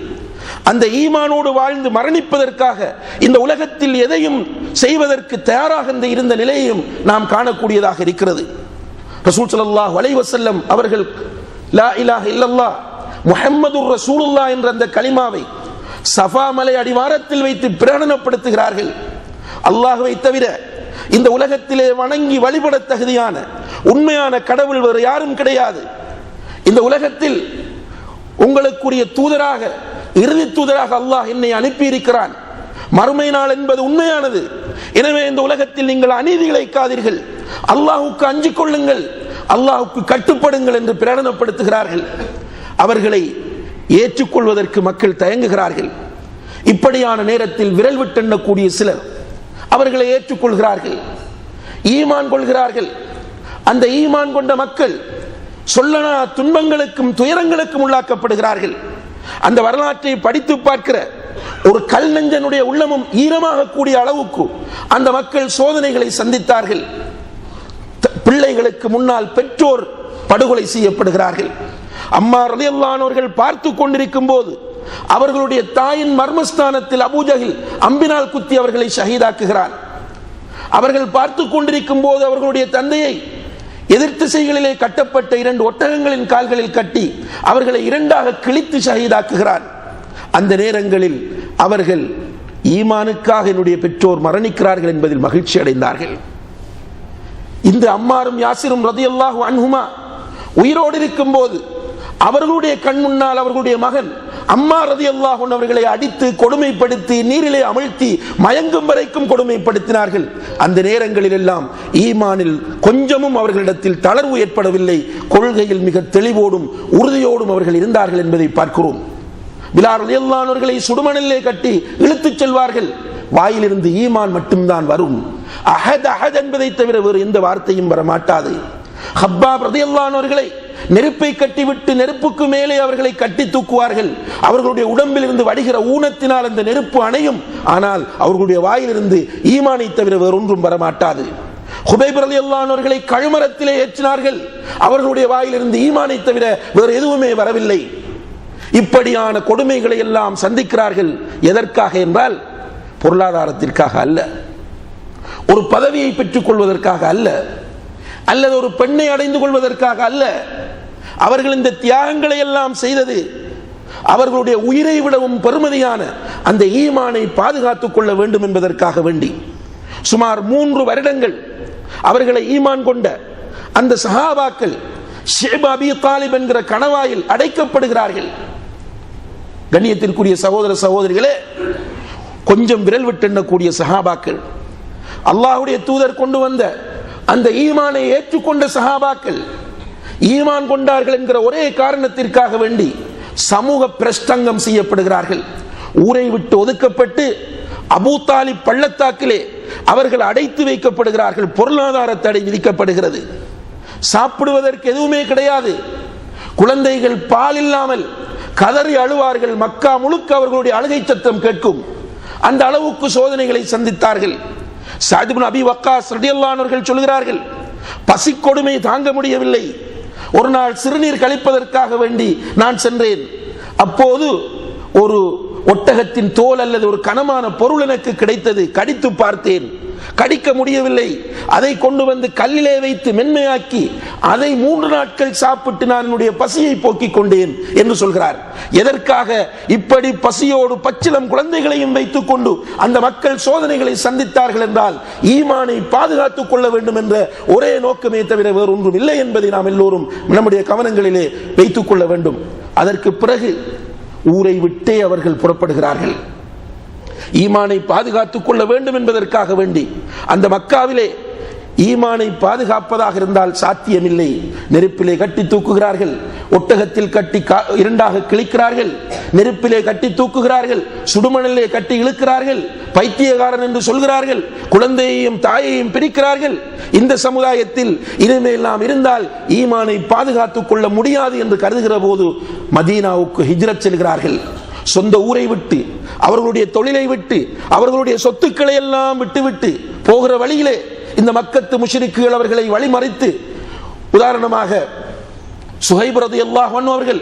அந்த ஈமானோடு வாழ்ந்து மரணிப்பதற்காக இந்த உலகத்தில் எதையும் செய்வதற்கு தயாராக இருந்த நிலையையும் நாம் காணக்கூடியதாக இருக்கிறது. ரசூல் ஸல்லல்லாஹு அலைஹி வஸல்லம் அவர்கள் லா இலாஹ இல்லல்லாஹ் முஹம்மதுர் ரசூலுல்லாஹ் என்ற அந்த கலிமாவை சஃபா மலை அடிவாரத்தில் வைத்து பிரகடனப்படுத்துகிறார்கள். அல்லாஹ்வை தவிர இந்த உலகத்திலே வணங்கி வழிபட தகுதியான உண்மையான கடவுள் வேறு யாரும் கிடையாது. இந்த உலகத்தில் உங்களுக்குரிய தூதராக, இறுதி தூதராக அல்லாஹ் என்னை அனுப்பி இருக்கிறான். மறுமை நாள் என்பது உண்மையானது. எனவே இந்த உலகத்தில் நீங்கள் அநீதி இழைக்காதீர்கள், அல்லாஹ்வுக்கு அஞ்சிக் கொள்ளுங்கள், அல்லாஹ்வுக்கு கட்டுப்படுங்கள் என்று பிரகடனப்படுத்துகிறார்கள். அவர்களை ஏற்றுக்கொள்வதற்கு மக்கள் தயங்குகிறார்கள். இப்படியான நேரத்தில் விரல் விட்டெண்ணக்கூடிய சிலர் அவர்களை ஏற்றுக்கொள்கிறார்கள், ஈமான் கொள்கிறார்கள். அந்த ஈமான் கொண்ட மக்கள் சொல்லனா துன்பங்களுக்கும் துயரங்களுக்கும் உள்ளாக்கப்படுகிறார்கள். அந்த வரலாற்றை படித்து பார்க்கிற ஒரு கல் நெஞ்சனுடைய உள்ளமும் ஈரமாக கூடிய அளவுக்கு அந்த மக்கள் சோதனைகளை சந்தித்தார்கள். பிள்ளைகளுக்கு முன்னால் பெற்றோர் படுகொலை செய்யப்படுகிறார்கள். அம்மா ரலியல்லாஹு அன்ஹா அவர்கள் பார்த்து கொண்டிருக்கும் போது அவர்களுடைய தாயின் மர்மஸ்தானத்தில் அபூஜஹில் அம்பினால் குத்தி அவர்களை ஷஹீதாக்குகிறார். அவர்கள் பார்த்து கொண்டிருக்கும் போது அவர்களுடைய தந்தையை எதிர்த்திசைகளிலே கட்டப்பட்ட 2 ஒட்டகங்களின் கால்களில் கட்டி அவர்களை 2ஆக கிழித்து ஷஹீதாக்குகிறார். அந்த நேரங்களில் அவர்கள் ஈமானுக்காக என்னுடைய பெற்றோர் மரணிக்கிறார்கள் என்பதில் மகிழ்ச்சி அடைந்தார்கள். இந்த அம்மாரும் யாசிரும் ரலியல்லாஹு அன்ஹுமா உயிரோடு இருக்கும் போது அவர்களுடைய கண் முன்னால் அவர்களுடைய மகன் அம்மார் ரலியல்லாஹு அன்ஹு அவர்களை அடித்து கொடுமைப்படுத்தி நீரிலே அமிழ்த்தி மயங்கும் வரைக்கும் கொடுமைப்படுத்தினார்கள். அந்த நேரங்களில் எல்லாம் ஈமானில் கொஞ்சமும் அவர்களிடத்தில் தளர்வு ஏற்படவில்லை. கொள்கையில் மிக தெளிவோடும் உறுதியோடும் அவர்கள் இருந்தார்கள் என்பதை பார்க்கிறோம். பிலால் ரலியல்லாஹு அன்ஹு அவர்களை சுடுமணலிலே கட்டி இழுத்துச் செல்வார்கள். வாயிலிருந்து ஈமான் மட்டும்தான் வரும். அஹத் அஹத் என்பதை தவிர வேறு எந்த வார்த்தையும் வர மாட்டாது. ஹப்பாப் ரலியல்லாஹு அன்ஹு அவர்களை நெருப்பை கட்டிவிட்டு நெருப்புக்கு மேலே அவர்களை கட்டி தூக்குவார்கள். அவர்களுடைய உடம்பில் இருந்து வடிகிற ஊனத்தினால் அந்த நெருப்பு அணையும். ஆனால் அவர்களுடைய வாயிலிருந்து ஈமானை தவிர வேறொன்றும் வரமாட்டாது. ஹுபைப் ரலியல்லாஹு அன்ஹு அவர்களை கழுமரத்திலே ஏற்றினார்கள். அவர்களுடைய வாயிலிருந்து ஈமானை தவிர வேறு எதுவுமே வரவில்லை. இப்படியான கொடுமைகளை எல்லாம் சந்திக்கிறார்கள். எதற்காக என்றால் பொருளாதாரத்திற்காக அல்ல, ஒரு பதவியை பெற்றுக் கொள்வதற்காக அல்ல, அல்லது ஒரு பெண்ணை அடைந்து கொள்வதற்காக அல்ல. அவர்கள் இந்த தியாகங்களை எல்லாம் செய்தது அவர்களுடைய உயிரை விடவும் பெருமதியான அந்த ஈமானை பாதுகாத்துக் கொள்ள வேண்டும் என்பதற்காக வேண்டி. சுமார் 3 வருடங்கள் அவர்களை ஈமான் கொண்ட அந்த சஹாபாக்கள் ஷைப் அபி தாலிப் என்கிற கணவாயில் அடைக்கப்படுகிறார்கள். கண்ணியத்திற்குரிய சகோதர சகோதரிகளே, கொஞ்சம் விரல் விட்டு எண்ணக்கூடிய சஹாபாக்கள், அல்லாஹ்வுடைய தூதர் கொண்டு வந்த அந்த ஈமானை ஏற்றுக்கொண்ட சஹாபாக்கள், ஈமான் கொண்டார்கள் என்கிற ஒரே காரணத்திற்காக வேண்டி சமூக பிரஷ்டங்கம் செய்யப்படுகிறார்கள். ஊரை விட்டு ஒதுக்கப்பட்டு அபூ தாலிப் பள்ளத்தாக்கிலே அவர்கள் அடைத்து வைக்கப்படுகிறார்கள். பொருளாதார தடை விதிக்கப்படுகிறது. சாப்பிடுவதற்கு எதுவுமே கிடையாது. குழந்தைகள் பால் இல்லாமல் கதறி அழுவார்கள். மக்கா முழுக்க அவர்களுடைய அழுகை சத்தம் கேட்கும். அந்த அளவுக்கு சோதனைகளை சந்தித்தார்கள். சஅத் இப்னு அபி வக்காஸ் ரலியல்லாஹு அன்ஹு அவர்கள் சொல்கிறார்கள், பசி கொடுமை தாங்க முடியவில்லை. ஒரு நாள் சிறுநீர் கழிப்பதற்காக வேண்டி நான் சென்றேன். அப்போது ஒரு ஒட்டகத்தின் தோல் அல்லது ஒரு கனமான பொருள் எனக்கு கிடைத்தது. கடித்து பார்த்தேன், கடிக்க முடியவில்லை. அதை கொண்டு வந்து கல்லிலே வைத்து மென்மையாக்கி அதை 3 நாட்கள் சாப்பிட்டு நான் என்னுடைய பசியை போக்கிக் கொண்டேன் என்று சொல்கிறார். எதற்காக? இப்படி பசியோடு பச்சிளம் குழந்தைகளையும் வைத்துக் கொண்டு அந்த மக்கள் சோதனைகளை சந்தித்தார்கள் என்றால் ஈமானை பாதுகாத்துக் கொள்ள வேண்டும் என்ற ஒரே நோக்கமே தவிர வேறு ஒன்றும் இல்லை என்பதை நாம் எல்லோரும் நம்முடைய கவனங்களிலே வைத்துக் கொள்ள வேண்டும். அதற்கு பிறகு ஊரை விட்டே அவர்கள் புறப்படுகிறார்கள். ஈமானை பாதுகாத்துக் கொள்ள வேண்டும் என்பதற்காக வேண்டி அந்த மக்காவிலே ஈமானை பாதுகாப்பதாக இருந்தால் சாத்தியமில்லை. நெருப்பிலே கட்டி தூக்குகிறார்கள், ஒட்டகத்தில் கட்டி 2ஆக கிழிக்கிறார்கள், நெருப்பிலே கட்டி தூக்குகிறார்கள், சுடுமணலிலே கட்டி இழுக்கிறார்கள், பைத்தியகாரன் என்று சொல்கிறார்கள், குழந்தையையும் தாயையும் பிரிக்கிறார்கள். இந்த சமுதாயத்தில் இனிமேல் நாம் இருந்தால் ஈமானை பாதுகாத்துக் கொள்ள முடியாது என்று கருதுகிற போது மதீனாவுக்கு ஹிஜ்ரத் செல்கிறார்கள். சொந்த ஊரை விட்டு, அவர்களுடைய தொழிலை விட்டு, அவர்களுடைய சொத்துக்களை எல்லாம் விட்டுவிட்டு போகிற வழியிலே இந்த மக்கத்து முஷ்ரிக்குகள் அவர்களை வழிமறித்து, உதாரணமாக சுஹைப் ரலியல்லாஹு அன்ஹு அவர்கள்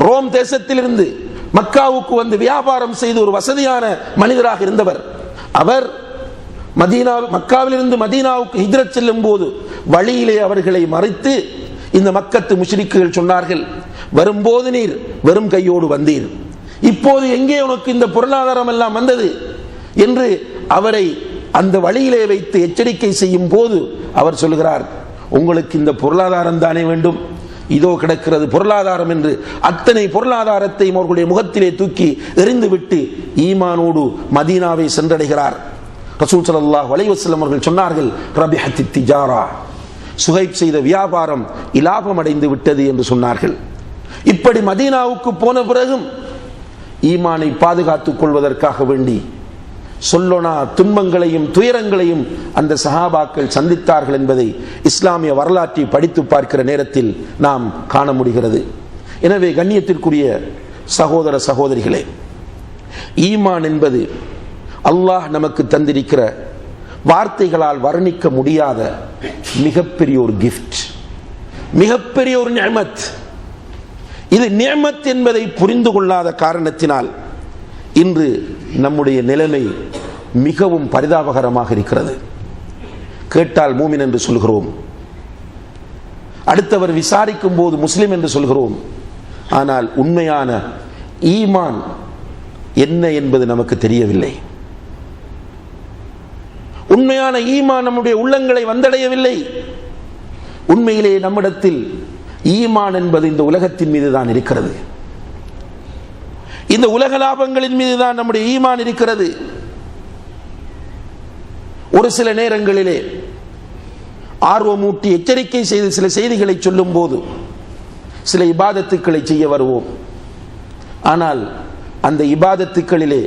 ரோம் தேசத்திலிருந்து மக்காவுக்கு வந்து வியாபாரம் செய்து ஒரு வசதியான மனிதராக இருந்தவர். அவர் மக்காவிலிருந்து மதீனாவுக்கு ஹிஜ்ரத் செல்லும் போது வழியிலே அவர்களை மறித்து இந்த மக்கத்து முஷ்ரிக்குகள் சொன்னார்கள், வரும்போது நீர் வெறும் கையோடு வந்தீர், இப்போது எங்கே உனக்கு இந்த பொருளாதாரம் எல்லாம் வந்தது என்று அவரை அந்த வழியிலே வைத்து எச்சரிக்கை செய்யும் போது அவர் சொல்கிறார், உங்களுக்கு இந்த பொருளாதாரம் தானே வேண்டும், இதோ கிடக்கிறது பொருளாதாரம் என்று அத்தனை பொருளாதாரத்தை அவர்களுடைய முகத்திலே தூக்கி எறிந்துவிட்டு ஈமானோடு மதீனாவை சென்றடைகிறார். ரசூல் ஸல்லல்லாஹு அலைஹி வஸல்லம் அவர்கள் சொன்னார்கள், ரபிஹத்தி திஜாரா, சுஹைப் செய்த வியாபாரம் இலாபம் அடைந்து விட்டது என்று சொன்னார்கள். இப்படி மதீனாவுக்கு போன பிறகும் ஈமானை பாதுகாத்துக் கொள்வதற்காக வேண்டி சொல்லோனா துன்பங்களையும் துயரங்களையும் அந்த சஹாபாக்கள் சந்தித்தார்கள் என்பதை இஸ்லாமிய வரலாற்றை படித்து பார்க்கிற நேரத்தில் நாம் காண முடிகிறது. எனவே கண்ணியத்திற்குரிய சகோதர சகோதரிகளே, ஈமான் என்பது அல்லாஹ் நமக்கு தந்திருக்கிற வார்த்தைகளால் வர்ணிக்க முடியாத மிகப்பெரிய ஒரு கிஃப்ட், மிகப்பெரிய ஒரு நிஅமத். இது நிஅமத் என்பதை புரிந்து கொள்ளாத காரணத்தினால் இன்று நம்முடைய நிலைமை மிகவும் பரிதாபகரமாக இருக்கிறது. கேட்டால் மூமின் என்று சொல்கிறோம், அடுத்தவர் விசாரிக்கும் போது முஸ்லிம் என்று சொல்கிறோம். ஆனால் உண்மையான ஈமான் என்ன என்பது நமக்கு தெரியவில்லை. உண்மையான ஈமான் நம்முடைய உள்ளங்களை வந்தடையவில்லை. உண்மையிலே நம்மிடத்தில் ஈமான் என்பது இந்த உலகத்தின் மீது தான் இருக்கிறது. இந்த உலக லாபங்களின் மீது தான் நம்முடைய ஈமான் இருக்கிறது. ஒரு சில நேரங்களிலே ஆர்வமூட்டி எச்சரிக்கை செய்து சில செய்திகளை சொல்லும் போது சில இபாதத்துக்களை செய்ய வருவோம். ஆனால் அந்த இபாதத்துக்களிலே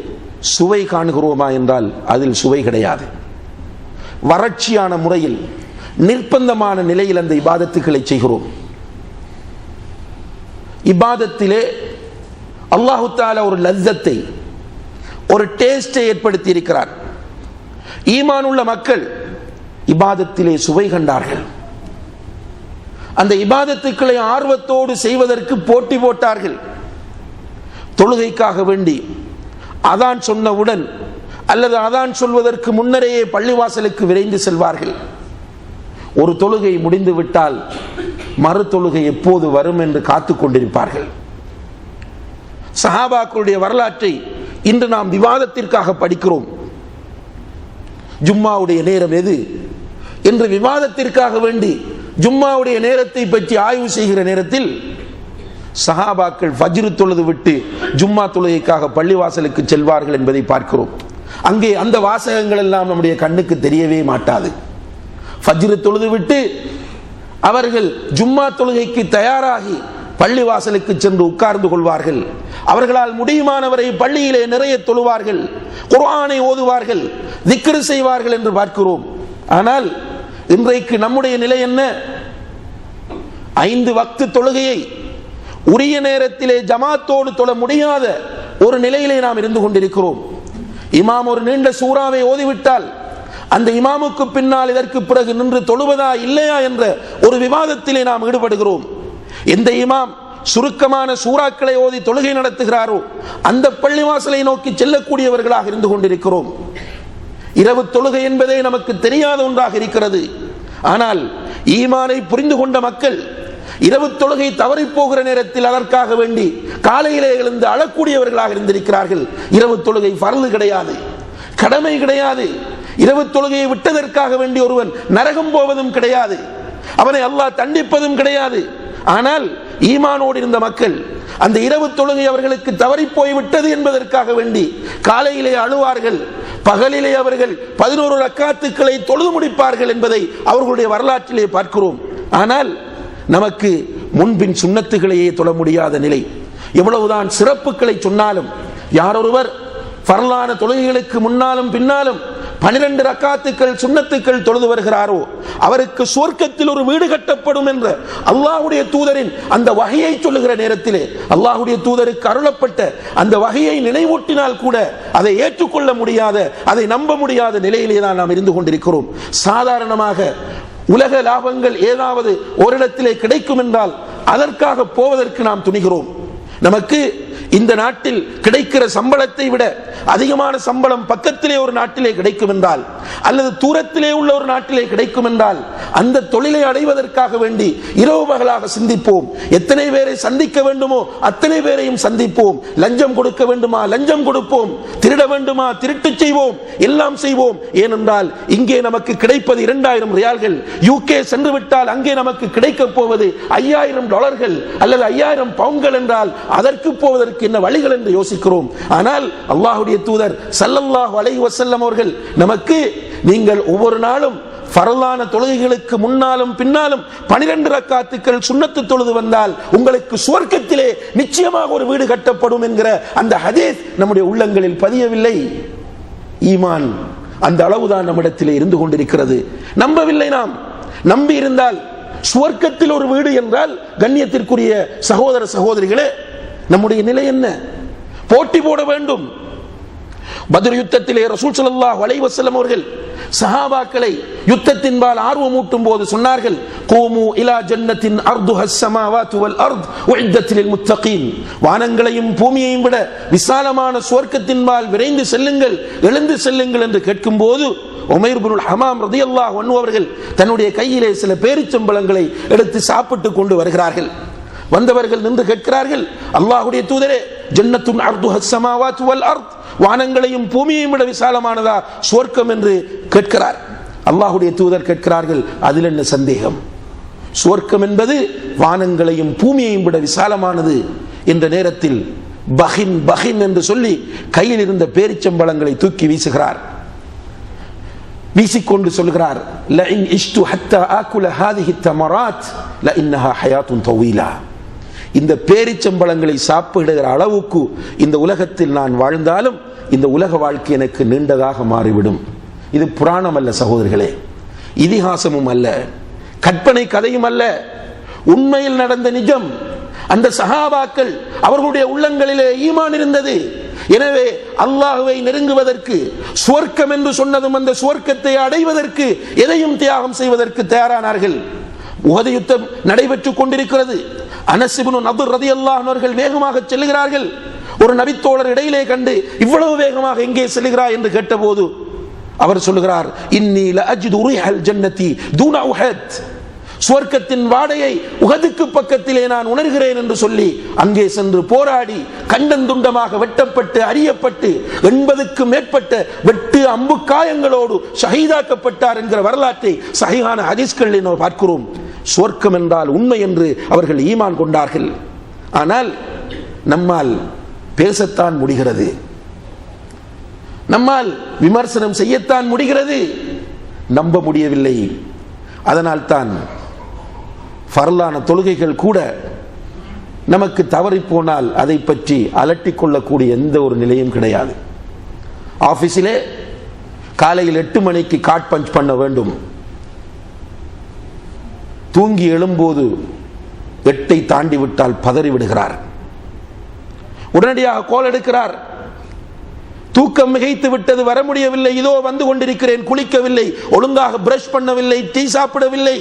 சுவை காணுகிறோமா என்றால் அதில் சுவை கிடையாது. வறட்சியான முறையில் நிர்பந்தமான நிலையில் அந்த இபாதத்துக்களை செய்கிறோம். இபாதத்திலே அல்லாஹு தஆலா ஒரு லzzத்தை, ஒரு டேஸ்டை ஏற்படுத்தி இருக்கிறார். ஈமான் உள்ள மக்கள் இபாதத்திலே சுவை கண்டார்கள். அந்த இபாதத்துக்களை ஆர்வத்தோடு செய்வதற்கு போட்டி போட்டார்கள். தொழுகைக்காக வேண்டி அதான் சொன்னவுடன் அல்லது அதான் சொல்வதற்கு முன்னரேயே பள்ளிவாசலுக்கு விரைந்து செல்வார்கள். ஒரு தொழுகை முடிந்து விட்டால் மறு தொழுகை எப்போது வரும் என்று காத்துக் கொண்டிருப்பார்கள். சஹாபாக்களுடைய வரலாற்றை இன்று நாம் விவாதத்திற்காக படிக்கிறோம். ஜும்மாவுடைய நேரம் எது என்று விவாதத்திற்காக வேண்டி ஜும்மாவுடைய நேரத்தை பற்றி ஆய்வு செய்கிற நேரத்தில் சஹாபாக்கள் ஃபஜ்ர் தொழுது விட்டு ஜும்மா தொழுகைக்காக பள்ளிவாசலுக்கு செல்வார்கள் என்பதை பார்க்கிறோம். அங்கே அந்த வாசகங்கள் எல்லாம் நம்முடைய கண்ணுக்கு தெரியவே மாட்டாது. ஃபஜ்ர் தொழுது விட்டு அவர்கள் ஜும்மா தொழுகைக்கு தயாராகி பள்ளிவாசலுக்கு சென்று உட்கார்ந்து கொள்வார்கள். அவர்களால் முடியுமானவரை பள்ளியிலே நிறைய தொழுவார்கள், குர்ஆனை ஓதுவார்கள், திக்ர் செய்வார்கள் என்று பார்க்கிறோம். ஆனால் இன்றைக்கு நம்முடைய நிலை என்ன? 5 வக்து தொழுகையை உரிய நேரத்திலே ஜமாத்தோடு தொழ முடியாத ஒரு நிலையிலே நாம் இருந்து கொண்டிருக்கிறோம். இமாம் ஒரு நீண்ட சூறாவை ஓதிவிட்டால் அந்த இமாமுக்கு பின்னால் இதற்கு பிறகு நின்று தொழுவதா இல்லையா என்ற ஒரு விவாதத்திலே நாம் ஈடுபடுகிறோம். எந்த இமாம் சுருக்கமான சூறாக்களை ஓதி தொழுகை நடத்துகிறாரோ அந்த பள்ளிவாசலை நோக்கி செல்லக்கூடியவர்களாக இருந்து கொண்டிருக்கிறோம். இரவு தொழுகை என்பதே நமக்கு தெரியாத ஒன்றாக இருக்கிறது. ஆனால் ஈமானை புரிந்து கொண்ட மக்கள் இரவு தொழுகை தவறி போகிற நேரத்தில் அதற்காக வேண்டி காலையிலே எழுந்து அழக்கூடியவர்களாக இருந்திருக்கிறார்கள். இரவு தொழுகை ஃபர்து கிடையாது, கடமை கிடையாது. இரவு தொழுகையை விட்டதற்காக வேண்டி ஒருவன் நரகம் போவதும் கிடையாது, அவனை அல்லாஹ் தண்டிப்பதும் கிடையாது. ஆனால் ஈமானோடு இருந்த மக்கள் அந்த இரவு தொழுகை அவர்களுக்கு தவறி போய்விட்டது என்பதற்காக வேண்டி காலையிலே அழுவார்கள், பகலிலே அவர்கள் 11 ரக்காத்துக்களை தொழுது முடிப்பார்கள் என்பதை அவர்களுடைய வரலாற்றிலே பார்க்கிறோம். ஆனால் நமக்கு முன்பின் சுன்னத்துகளையே தொழ முடியாத நிலை. எவ்வளவுதான் சிறப்புகளை சொன்னாலும் யாரொருவர் ஃபர்லான தொழுகைகளுக்கு முன்னாலும் பின்னாலும் 12 ரக்காத்துக்கள் சுன்னத்துக்கள் தொழுது வருகிறாரோ அவருக்கு சுவர்க்கத்தில் ஒரு வீடு கட்டப்படும் என்ற அல்லாஹ்வுடைய தூதரின் அந்த வகையை சொல்லுகிற நேரத்திலே அல்லாஹ்வுடைய தூதருக்கு அருளப்பட்ட அந்த வகையை நினைவூட்டினால் கூட அதை ஏற்றுக்கொள்ள முடியாத, அதை நம்ப முடியாத நிலையிலே தான் நாம் இருந்து கொண்டிருக்கிறோம். சாதாரணமாக உலக லாபங்கள் ஏதாவது ஓரிடத்திலே கிடைக்கும் என்றால் அதற்காக போவதற்கு நாம் துணிகிறோம். நமக்கு இந்த நாட்டில் கிடைக்கிற சம்பளத்தை விட அதிகமான சம்பளம் பக்கத்திலே ஒரு நாட்டிலே கிடைக்கும் என்றால் அல்லது தூரத்திலே உள்ள ஒரு நாட்டிலே கிடைக்கும் என்றால் அந்த தொழிலை அடைவதற்காக வேண்டி இரவு பகலாக சிந்திப்போம். எத்தனை பேரை சந்திக்க வேண்டுமோ அத்தனை பேரையும் சந்திப்போம். லஞ்சம் கொடுக்க வேண்டுமா லஞ்சம் கொடுப்போம், திருட வேண்டுமா திருட்டு செய்வோம், எல்லாம் செய்வோம். ஏனென்றால் இங்கே நமக்கு கிடைப்பது 2000 ரியால்கள், யூகே சென்று விட்டால் அங்கே நமக்கு கிடைக்க போவது $5000 அல்லது 5000 பவுன்கள் என்றால் அதற்கு போவதற்கு என்ன வழிகள் என்று யோசிக்கிறோம். ஆனால் அல்லாஹ்வுடைய தூதர் ஸல்லல்லாஹு அலைஹி வஸல்லம் அவர்கள் நமக்கு நீங்கள் ஒவ்வொரு நாளும் ஃபர்லான தொழுகைகளுக்கு முன்னாலும் பின்னாலும் 12 ரக்காத்துக்கள் சுன்னத்து தொழுது வந்தால் உங்களுக்கு சுவர்க்கத்திலே நிச்சயமாக ஒரு வீடு கட்டப்படும் என்கிற அந்த ஹதீஸ் நம்முடைய உள்ளங்களில் பதியவில்லை. ஈமான் அந்த அளவுதான் நம்மிடத்திலே இருந்து கொண்டிருக்கிறது. நம்பவில்லை. நாம் நம்பி இருந்தால் சுவர்க்கத்தில் ஒரு வீடு என்றால் கண்ணியத்திற்குரிய சகோதர சகோதரிகளே நம்முடைய நிலை என்ன? போட்டி போட வேண்டும். பத்ர் யுத்தத்திலே ரசூல் ஸல்லல்லாஹு அலைஹி வஸல்லம் அவர்கள் சஹாபாக்களை யுத்தத்தின்பால் ஆர்வமூட்டும் போது சொன்னார்கள், கூமு இலா ஜன்னத்தின் அர்துஹஸ் ஸமாவாத்து வல் அர்த் உஇத்தத் லில் முத்தகீன். வானங்களையும் பூமியையும் விட விசாலமான சுவர்க்கத்தின்பால் விரைந்து செல்லுங்கள், எழுந்து செல்லுங்கள் என்று கேட்கும்போது உமைர் இப்னுல் ஹமாம் ரலியல்லாஹு அன்ஹு அவர்கள் தன்னுடைய கையிலே சில பேரிச்சம்பழங்களை எடுத்து சாப்பிட்டு கொண்டு வருகிறார்கள். வந்தவர்கள் நின்று கேட்கிறார்கள், அல்லாஹ்வுடைய தூதரே, ஜன்னத்துன் அர்துஹஸ் ஸமாவாத்து வல் அர்த், வானங்களையும் பூமியையும் விட விசாலமானதா சுவர்க்கம் என்று கேட்கிறார். அல்லாஹ்வுடைய தூதர் கேட்கிறார்கள், அதில் என்ன சந்தேகம்? சுவர்க்கம் என்பது வானங்களையும் பூமியையும் விட விசாலமானது என்ற நேரத்தில் பஹின் பஹின் என்று சொல்லி கையில் இருந்த பேரிச்சம்பழங்களை தூக்கி வீசுகிறார். வீசிக்கொண்டு சொல்கிறார், லஇன் இஷ்து ஹத்தா ஆகுல ஹாதிஹி தமராத் லஇன்னஹா ஹயாத்துன் தவீலா. இந்த பேரிச்சம்பழங்களை சாப்பிடுகிற அளவுக்கு இந்த உலகத்தில் நான் வாழ்ந்தாலும் இந்த உலக வாழ்க்கை எனக்கு நீண்டதாக மாறிவிடும். இது புராணம் அல்ல சகோதரர்களே, இதிகாசமும் அல்ல, கற்பனை கதையும் அல்ல, உண்மையில் நடந்த நிஜம். அந்த சஹாபாக்கள் அவர்களுடைய உள்ளங்களிலே ஈமான் இருந்தது. எனவே அல்லாஹ்வை நெருங்குவதற்கு, சுவர்க்கம் என்று சொன்னதும் அந்த சுவர்க்கத்தை அடைவதற்கு எதையும் தியாகம் செய்வதற்கு தயாரானார்கள். உஹது யுத்தம் நடைபெற்றுக் கொண்டிருக்கிறது. அனஸ் இப்னு நதுர் ரலியல்லாஹு அன்ஹு அவர்கள் வேகமாக செல்கிறார்கள். ஒரு நபித்தோழர் இடையிலே கண்டு, இவ்வளவு வேகமாக எங்கே செல்கிறாய் என்று கேட்டபோது அவர் சொல்லுகிறார், இன்னி லஅஜிது ரிஹல் ஜன்னதி தூன உஹத். சுவர்க்கத்தின் வாடையை உஹதுக்கு பக்கத்திலே நான் உணர்கிறேன் என்று சொல்லி அங்கே சென்று போராடி கண்டந்துண்டமாக வெட்டப்பட்டு அறியப்பட்டு 80க்கும் மேற்பட்ட வெட்டு அம்பு காயங்களோடு ஷஹீதாக்கப்பட்டார் என்கிற வரலாற்றை சஹீஹான ஹதீஸ்களில் நாம் பார்க்கிறோம். சுவர்க்கம் என்றால் உண்மை என்று அவர்கள் ஈமான் கொண்டார்கள். ஆனால் நம்மால் பேசத்தான் முடிகிறது, நம்மால் விமர்சனம் செய்யத்தான் முடிகிறது, நம்ப முடியவில்லை. அதனால் தான் ஃபர்லான தொழுகைகள் கூட நமக்கு தவறி போனால் அதை பற்றி அலட்டிக் கொள்ளக்கூடிய எந்த ஒரு நிலையும் கிடையாது. ஆபீஸிலே காலையில் 8 மணிக்கு காட் பஞ்ச் பண்ண வேண்டும். தூங்கி எழும்போது 8ஐ தாண்டி விட்டால் பதறி விடுகிறார். உடனடியாக கோல் எடுக்கிறார். தூக்கம் மிகைத்து விட்டது, வர முடியவில்லை, இதோ வந்து கொண்டிருக்கிறேன், குளிக்கவில்லை, ஒழுங்காக பிரஷ் பண்ணவில்லை, டீ சாப்பிடவில்லை,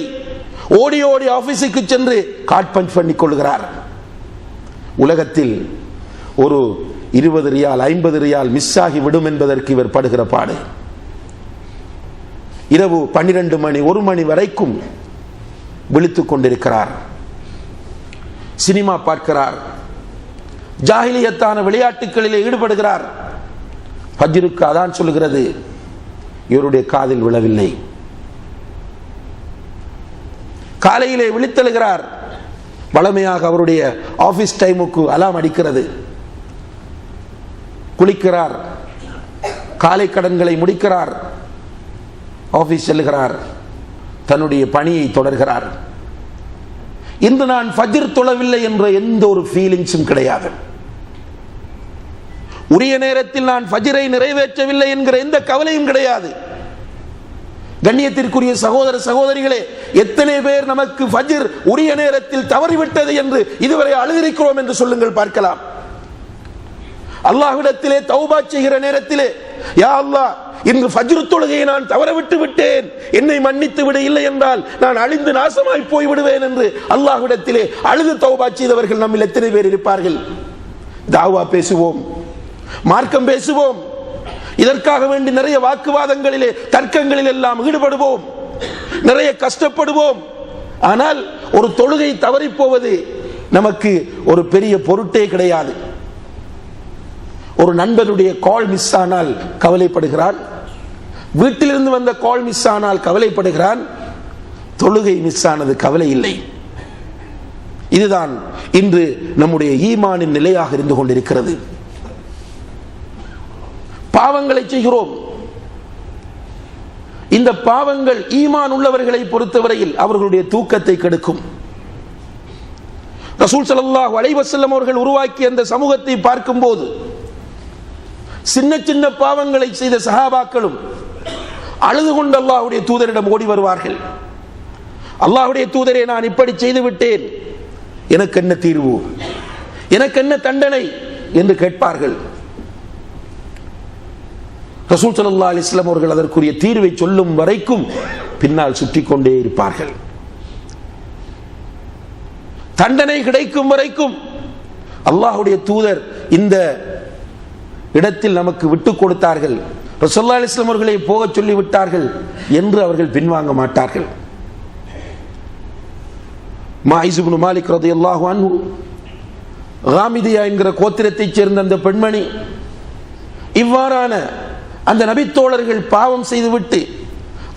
ஓடி ஓடி ஆபீஸுக்கு சென்று காட் பஞ்ச் பண்ணிக் கொள்கிறார். உலகத்தில் ஒரு 20 ரியால் 50 ரியால் மிஸ் ஆகி விடும் என்பதற்கு இவர் படுகிற பாடு. இரவு 12 மணி 1 மணி வரைக்கும் விழித்துக் கொண்டிருக்கிறார். சினிமா பார்க்கிறார், ஜாஹிலியத்தான விளையாட்டுகளிலே ஈடுபடுகிறார். ஃபஜ்ருக்கு அதான் சொல்லுகிறது, இவருடைய காதில் விழவில்லை. காலையிலே விழித்தெழுகிறார். வளமையாக அவருடைய ஆபீஸ் டைமுக்கு அலாம் அடிக்கிறது. குளிக்கிறார், காலை கடன்களை முடிக்கிறார், ஆபீஸ் செல்கிறார், தன்னுடைய பணியை தொடர்கிறார். இன்று நான் ஃபஜ்ர் தொழவில்லை என்ற எந்த ஒரு ஃபீலிங்ஸும் கிடையாது. உரிய நேரத்தில் நான் ஃபஜ்ரை நிறைவேற்றவில்லை என்கிற எந்த கவலையும் கிடையாது. கண்ணியத்திற்குரிய சகோதர சகோதரிகளே, எத்தனை பேர் நமக்கு ஃபஜ்ர் உரிய நேரத்தில் தவறிவிட்டது என்று இதுவரை அழுதிருக்கிறோம் என்று சொல்லுங்கள் பார்க்கலாம். அல்லாஹ்விடத்திலே தௌபா செய்கிற நேரத்திலே, யா அல்லாஹ், இன்று ஃபஜ்ர் தொழுகையை நான் தவறவிட்டு விட்டேன், என்னை மன்னித்து விடு, இல்லை என்றால் நான் அழிந்து நாசமாய் போய் விடுவேன் என்று அல்லாஹ்விடத்திலே அழுது தௌபா செய்தவர்கள் நம்மில் எத்தனை பேர் இருப்பார்கள்? தாவா பேசுவோம், மார்க்கம் பேசுவோம், இதற்காக வேண்டி நிறைய வாக்குவாதங்களிலே தர்க்கங்களில் எல்லாம் ஈடுபடுவோம், நிறைய கஷ்டப்படுவோம். ஆனால் ஒரு தொழுகை தவறி போவது நமக்கு ஒரு பெரிய பொருட்டே கிடையாது. ஒரு நண்பனுடைய கால் மிஸ் ஆனால் கவலைப்படுகிறான், வீட்டிலிருந்து வந்த கால் மிஸ் ஆனால் கவலைப்படுகிறான், தொழுகை மிஸ் ஆனது கவலை இல்லை. இதுதான் இன்று நம்முடைய ஈமானின் நிலையாக இருந்து கொண்டிருக்கிறது. பாவங்களை செய்கிறோம். இந்த பாவங்கள் ஈமான் உள்ளவர்களை பொறுத்தவரையில் அவர்களுடைய தூக்கத்தை கெடுக்கும். ரசூல் ஸல்லல்லாஹு அலைஹி வஸல்லம் அவர்கள் உருவாக்கிய அந்த சமூகத்தை பார்க்கும்போது சின்ன சின்ன பாவங்களை செய்த சஹாபாக்களும் அழுது கொண்டு அல்லாஹ்வுடைய தூதரிடம் ஓடி வருவார்கள். அல்லாஹ்வுடைய தூதரே, நான் இப்படி செய்து விட்டேன், எனக்கு என்ன தீர்வு, எனக்கு என்ன தண்டனை என்று கேட்பார்கள். ரசூல் ஸல்லல்லாஹு அலைஹி வஸல்லம் அவர்கள் அதற்குரிய தீர்வை சொல்லும் வரைக்கும் பின்னால் சுற்றி கொண்டே இருப்பார்கள். தண்டனை கிடைக்கும் வரைக்கும் அல்லாஹ்வுடைய தூதர் இந்த இடத்தில் நமக்கு விட்டுக் கொடுத்தார்கள், ரசூலுல்லாஹி அலைஹி வஸல்லம் அவர்களை போக சொல்லி விட்டார்கள் என்று அவர்கள் பின்வாங்க மாட்டார்கள். மாயிஸ் இப்னு மாலிக் ரலியல்லாஹு அன்ஹு, காமிதியா என்கிற கோத்திரத்தைச் சேர்ந்த அந்த பெண்மணி இவ்வாறான அந்த நபித்தோழர்கள் பாவம் செய்துவிட்டு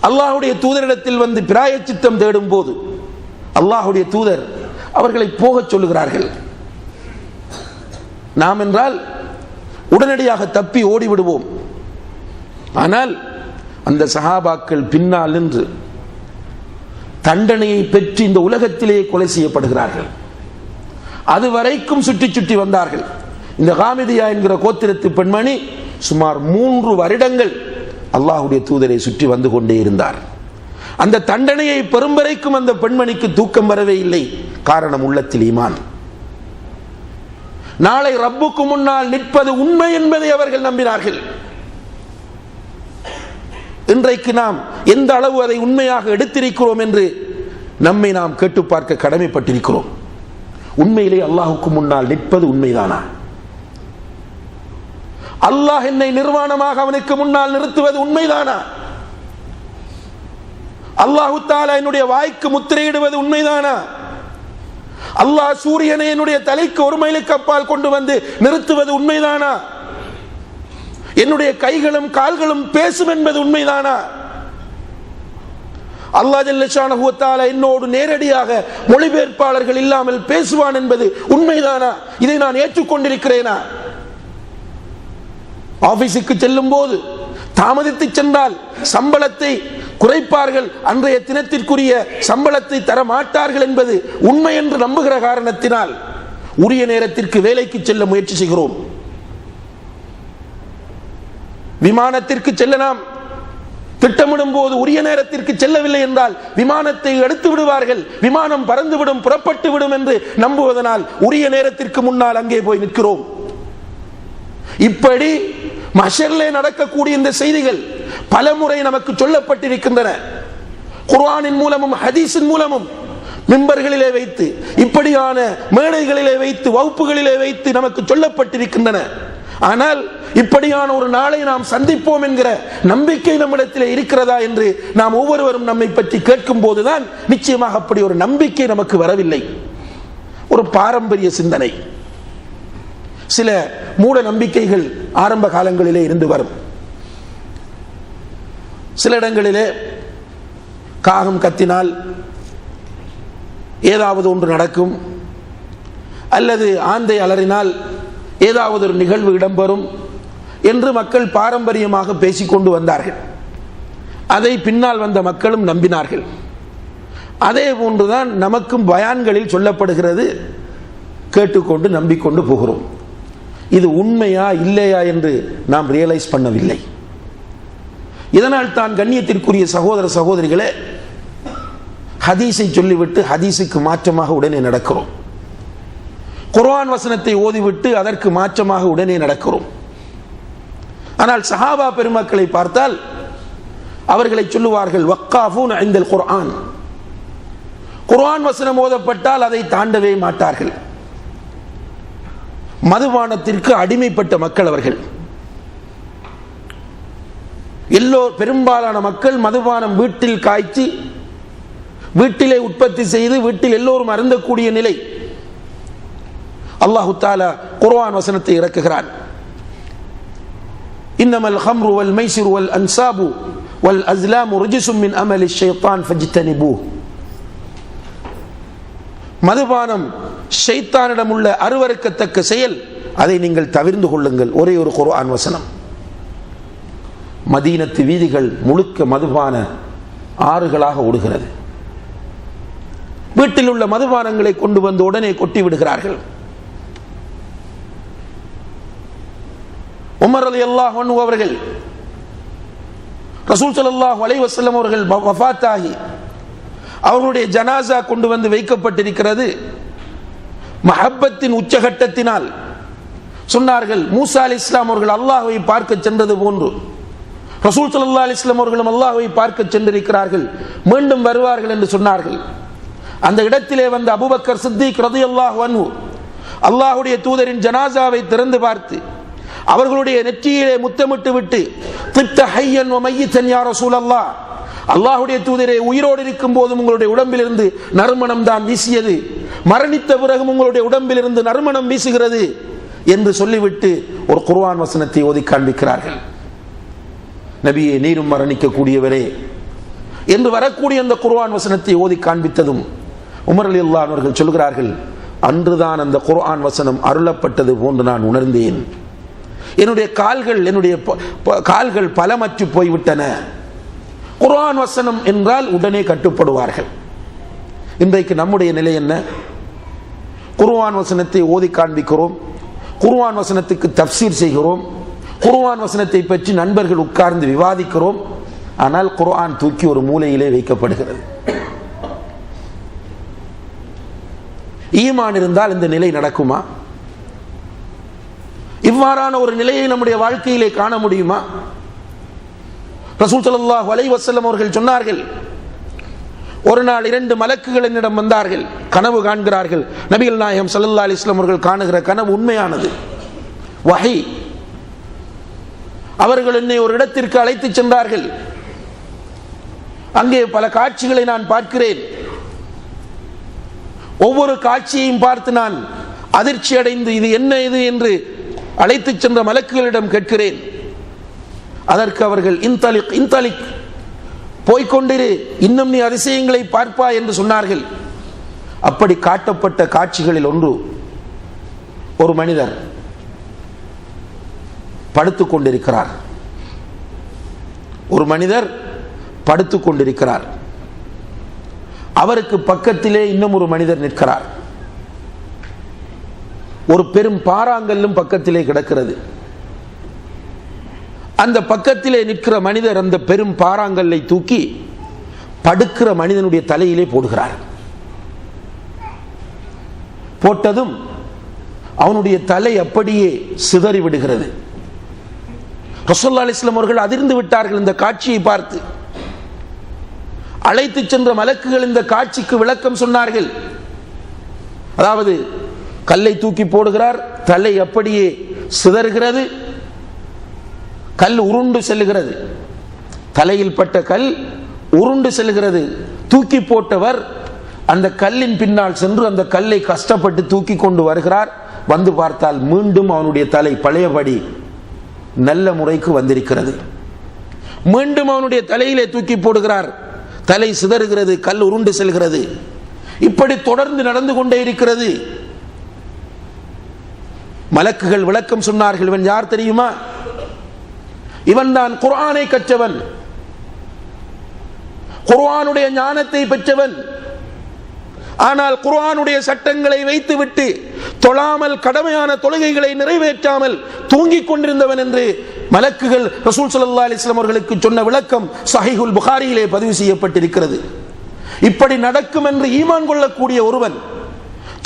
அல்லாஹ்வுடைய தூதரிடத்தில் வந்து பிராயச்சித்தம் தேடும் போது அல்லாஹ்வுடைய தூதர் அவர்களை போகச் சொல்லுகிறார்கள். நாம் என்றால் உடனடியாக தப்பி ஓடிவிடுவோம். ஆனால் அந்த சஹாபாக்கள் பின்னால் நின்று தண்டனையை பெற்று இந்த உலகத்திலே கொலை செய்யப்படுகிறார்கள். அதுவரைக்கும் சுற்றி சுற்றி வந்தார்கள். இந்த காமிதியா என்கிற கோத்திரத்து பெண்மணி சுமார் 3 வருடங்கள் அல்லாஹ்வுடைய தூதரை சுற்றி வந்து கொண்டே இருந்தார். அந்த தண்டனையை பெறும் வரைக்கும் அந்த பெண்மணிக்கு தூக்கம் வரவே இல்லை. காரணம், உள்ளத்தில் ஈமான். நாளை ரப்புக்கு முன்னால் நிற்பது உண்மை என்பதை அவர்கள் நம்பினார்கள். இன்றைக்கு நாம் எந்த அளவு அதை உண்மையாக எடுத்திருக்கிறோம் என்று நம்மை நாம் கேட்டு பார்க்க கடமைப்பட்டிருக்கிறோம். உண்மையிலே அல்லாஹுக்கு முன்னால் நிற்பது உண்மைதானா? அல்லாஹ் என்னை நிர்வாணமாக அவனுக்கு முன்னால் நிறுத்துவது உண்மைதானா? அல்லாஹு தஆலா என்னுடைய வாய்க்கு முத்திரையிடுவது உண்மைதானா? அல்லாஹ் சூரியனை என்னுடைய தலைக்கு 1 மைலுக்கு அப்பால் கொண்டு வந்து நிறுத்துவது உண்மைதானா? என்னுடைய கைகளும் கால்களும் பேசும் என்பது உண்மைதானா? அல்லாஹ் ஜல்ல ஷானஹு வ தஆலா என்னோடு நேரடியாக மொழிபெயர்ப்பாளர்கள் இல்லாமல் பேசுவான் என்பது உண்மைதானா? இதை நான் ஏற்றுக்கொண்டிருக்கிறேனா? ஆபீஸுக்கு செல்லும் போது தாமதித்து சென்றால் சம்பளத்தை குறைப்பார்கள், அன்றைய தினத்திற்குரிய சம்பளத்தை தர மாட்டார்கள் என்பது உண்மை என்று நம்புகிற காரணத்தினால் உரிய நேரத்திற்கு வேலைக்கு செல்ல முயற்சி செய்கிறோம். விமானத்திற்கு செல்ல நாம் திட்டமிடும் போது உரிய நேரத்திற்கு செல்லவில்லை என்றால் விமானத்தை எடுத்து விடுவார்கள், விமானம் பறந்துவிடும், புறப்பட்டு விடும் என்று நம்புவதனால் உரிய நேரத்திற்கு முன்னால் அங்கே போய் நிற்கிறோம். இப்படி மஹ்ஷரிலே நடக்கக்கூடிய இந்த செய்திகள் பலமுறை நமக்கு சொல்லப்பட்டிருக்கின்றன. குர்ஆனின் மூலமும் ஹதீஸின் மூலமும் மிம்பர்களிலே வைத்து, இப்படியான மேடைகளிலே வைத்து, வகுப்புகளிலே வைத்து நமக்கு சொல்லப்பட்டிருக்கின்றன. ஆனால் இப்படியான ஒரு நாளை நாம் சந்திப்போம் என்கிற நம்பிக்கை நம்மிடத்திலே இருக்கிறதா என்று நாம் ஒவ்வொருவரும் நம்மை பற்றி கேட்கும் போதுதான் நிச்சயமாக அப்படி ஒரு நம்பிக்கை நமக்கு வரவில்லை. ஒரு பாரம்பரிய சிந்தனை, சில மூட நம்பிக்கைகள் ஆரம்ப காலங்களிலே இருந்து வரும். சில இடங்களிலே காகம் கத்தினால் ஏதாவது ஒன்று நடக்கும், அல்லது ஆந்தை அலறினால் ஏதாவது ஒரு நிகழ்வு இடம்பெறும் என்று மக்கள் பாரம்பரியமாக பேசிக்கொண்டு வந்தார்கள். அதை பின்னால் வந்த மக்களும் நம்பினார்கள். அதே போன்றுதான் நமக்கும் பயான்களில் சொல்லப்படுகிறது, கேட்டுக்கொண்டு நம்பிக்கொண்டு போகிறோம். இது உண்மையா இல்லையா என்று நாம் ரியலைஸ் பண்ணவில்லை. இதனால் தான் கண்ணியத்திற்குரிய சகோதர சகோதரிகளே, ஹதீஸை சொல்லிவிட்டு ஹதீஸுக்கு மாற்றமாக உடனே நடக்கிறோம். குர்ஆன் வசனத்தை ஓதிவிட்டு அதற்கு மாற்றமாக உடனே நடக்கிறோம். ஆனால் சஹாபா பெருமக்களை பார்த்தால் அவர்களை சொல்லுவார்கள் வக்காஃபூன் இன்தல் குர்ஆன். குர்ஆன் வசனம் ஓதப்பட்டால் அதை தாண்டவே மாட்டார்கள். மதுபானத்திற்கு அடிமைப்பட்ட மக்கள் அவர்கள். பெரும்பாலான மக்கள் மதுபானம் வீட்டில் காய்ச்சி வீட்டிலே உற்பத்தி செய்து வீட்டில் எல்லோரும் அருந்தக்கூடிய நிலை. அல்லாஹு தஆலா குர்ஆன் வசனத்தை இறக்குகிறான். இன்னமல் ஹம்ரு வல் மைசிரு வல் அன்சாபு வல் அஸ்லாமு ரிஜ்சும் மின் அமலி ஷைத்தான் ஃபஜ்தனிபூஹ். மதுபானம் ஷைத்தானிடம் உள்ள அருவருக்கத்தக்க செயல், அதை நீங்கள் தவிர்ந்து கொள்ளுங்கள். ஒரே ஒரு குர்ஆன் வசனம். மதீனத்து வீதிகள் முழுக்க மதுபான ஆறுகளாக ஓடுகிறது. வீட்டில் உள்ள மதுபானங்களை கொண்டு வந்து உடனே கொட்டி விடுகிறார்கள். உமர் ரலியல்லாஹு அன்ஹு அவர்கள், ரசூல் ஸல்லல்லாஹு அலைஹி வஸல்லம் அவர்கள் வஃபாத்தாகி அவர்களுடைய ஜனாசா கொண்டு வந்து வைக்கப்பட்டிருக்கிறது. மஹப்பத்தின் உச்சகட்டத்தினால் சொன்னார்கள், மூசா அலைஹிஸ்ஸலாம் அவர்கள் அல்லாஹ்வை பார்க்க சென்றது போன்று ரசூல் ஸல்லல்லாஹு அலைஹி வஸல்லம் அவர்களும் அல்லாஹ்வை பார்க்க சென்றிருக்கிறார்கள், மீண்டும் வருவார்கள் என்று சொன்னார்கள். அந்த இடத்திலே வந்த அபூபக்கர் சித்திக் ரலியல்லாஹு அன்ஹு அல்லாஹ்வுடைய தூதரின் ஜனாசாவை திறந்து பார்த்து அவர்களுடைய நெற்றியிலே முத்தமிட்டு விட்டு, திப்த ஹய்யன் வ மய்யித்தன் யா ரசூலல்லாஹ், அல்லாஹ்வுடைய தூதரே, உயிரோடு இருக்கும் போதும் உங்களுடைய உடம்பிலிருந்து நறுமணம் தான் வீசியது, மரணித்த பிறகும் உங்களுடைய உடம்பிலிருந்து நறுமணம் வீசுகிறது என்று சொல்லிவிட்டு ஒரு குர்ஆன் வசனத்தை ஓதி காண்பிக்கிறார்கள். நபியே, நீரும் மரணிக்க கூடியவரே என்று வரக்கூடிய அந்த குர்ஆன் வசனத்தை ஓதி காண்பித்ததும் உமர் ரலியல்லாஹு அன்ஹு அவர்கள் சொல்கிறார்கள், அன்றுதான் அந்த குர்ஆன் வசனம் அருளப்பட்டது போன்று நான் உணர்ந்தேன். என்னுடைய கால்கள் பலமற்று போய்விட்டன. குர்ஆன் வசனம் என்றால் உடனே கட்டுப்படுவார்கள். இன்றைக்கு நம்முடைய நிலை என்ன? குர்ஆன் வசனத்தை ஓதி காண்பிக்கிறோம், குர்ஆன் வசனத்துக்கு தஃப்சீர் செய்கிறோம், குர்ஆன் வசனத்தை பற்றி நண்பர்கள் உட்கார்ந்து விவாதிக்கிறோம். ஆனால் குர்ஆன் தூக்கி ஒரு மூலையிலே வைக்கப்படுகிறது. ஈமான் இருந்தால் இந்த நிலை நடக்குமா? இவ்வாறான ஒரு நிலையை நம்முடைய வாழ்க்கையிலே காண முடியுமா? ரசூல் ஸல்லல்லாஹு அலைஹி வஸல்லம் அவர்கள் சொன்னார்கள், ஒரு நாள் 2 மலக்குகள் என்னிடம் வந்தார்கள், கனவு காண்கிறார்கள். நபிகள் நாயகம் ஸல்லல்லாஹு அலைஹி வஸல்லம் அவர்கள் காணுகிற கனவு உண்மையானது, வஹி. அவர்கள் என்னை ஒரு இடத்திற்கு அழைத்து சென்றார்கள். அங்கே பல காட்சிகளை நான் பார்க்கிறேன். ஒவ்வொரு காட்சியையும் பார்த்து நான் அதிர்ச்சி அடைந்து இது என்ன இது என்று அழைத்து சென்ற மலக்குகளிடம் கேட்கிறேன். அதற்கு அவர்கள் இன்தலிக் இன்தலிக், போய்கொண்டிரு, இன்னும் நீ அதிசயங்களை பார்ப்பா என்று சொன்னார்கள். அப்படி காட்டப்பட்ட காட்சிகளில் ஒன்று, ஒரு மனிதர் படுத்துக் கொண்டிருக்கிறார். ஒரு மனிதர் படுத்துக் கொண்டிருக்கிறார். அவருக்கு பக்கத்திலே இன்னும் ஒரு மனிதர் நிற்கிறார். ஒரு பெரும் பாறாங்கல்லும் பக்கத்திலே கிடக்கிறது. அந்த பக்கத்திலே நிற்கிற மனிதர் அந்த பெரும் பாறாங்கல்லை தூக்கி படுக்கிற மனிதனுடைய தலையிலே போடுகிறார். போட்டதும் அவனுடைய தலை அப்படியே சிதறி விடுகிறது. ரசூலுல்லாஹி அலைஹி வஸல்லம் அவர்கள் அதிர்ந்து விட்டார்கள் இந்த காட்சியை பார்த்து. அழைத்து சென்ற மலக்குகள் இந்த காட்சிக்கு விளக்கம் சொன்னார்கள். அதாவது கல்லை தூக்கி போடுகிறார், தலை அப்படியே சிதறுகிறது, கல் உருண்டு செல்லுகிறது, தலையில் பட்ட கல் உருண்டு செல்கிறது. தூக்கி போட்டவர் அந்த கல்லின் பின்னால் சென்று அந்த கல்லை கஷ்டப்பட்டு தூக்கி கொண்டு வருகிறார். வந்து பார்த்தால் மீண்டும் அவனுடைய தலை பழையபடி நல்ல முறைக்கு வந்திருக்கிறது. மீண்டும் அவனுடைய தலையிலே தூக்கி போடுகிறார், தலை சிதறுகிறது, கல் உருண்டு செல்கிறது. இப்படி தொடர்ந்து நடந்து கொண்டே இருக்கிறது. மலக்குகள் விளக்கம் சொன்னார்கள், இவன் யார் தெரியுமா? இவன் தான் குர்ஆனை கற்றவன், குர்ஆனுடைய ஞானத்தை பெற்றவன். ஆனால் குர்ஆனுடைய சட்டங்களை வைத்துவிட்டு தொழாமல் கடமையான தொழுகைகளை நிறைவேற்றாமல் தூங்கிக் கொண்டிருந்தவன் என்று மலக்குகள் ரசூல் ஸல்லல்லாஹு அலைஹி வஸல்லம் அவர்களுக்கு சொன்ன விளக்கம் ஸஹீஹுல் புகாரியிலே பதிவு செய்யப்பட்டிருக்கிறது. இப்படி நடக்கும் என்று ஈமான் கொள்ளக்கூடிய ஒருவன்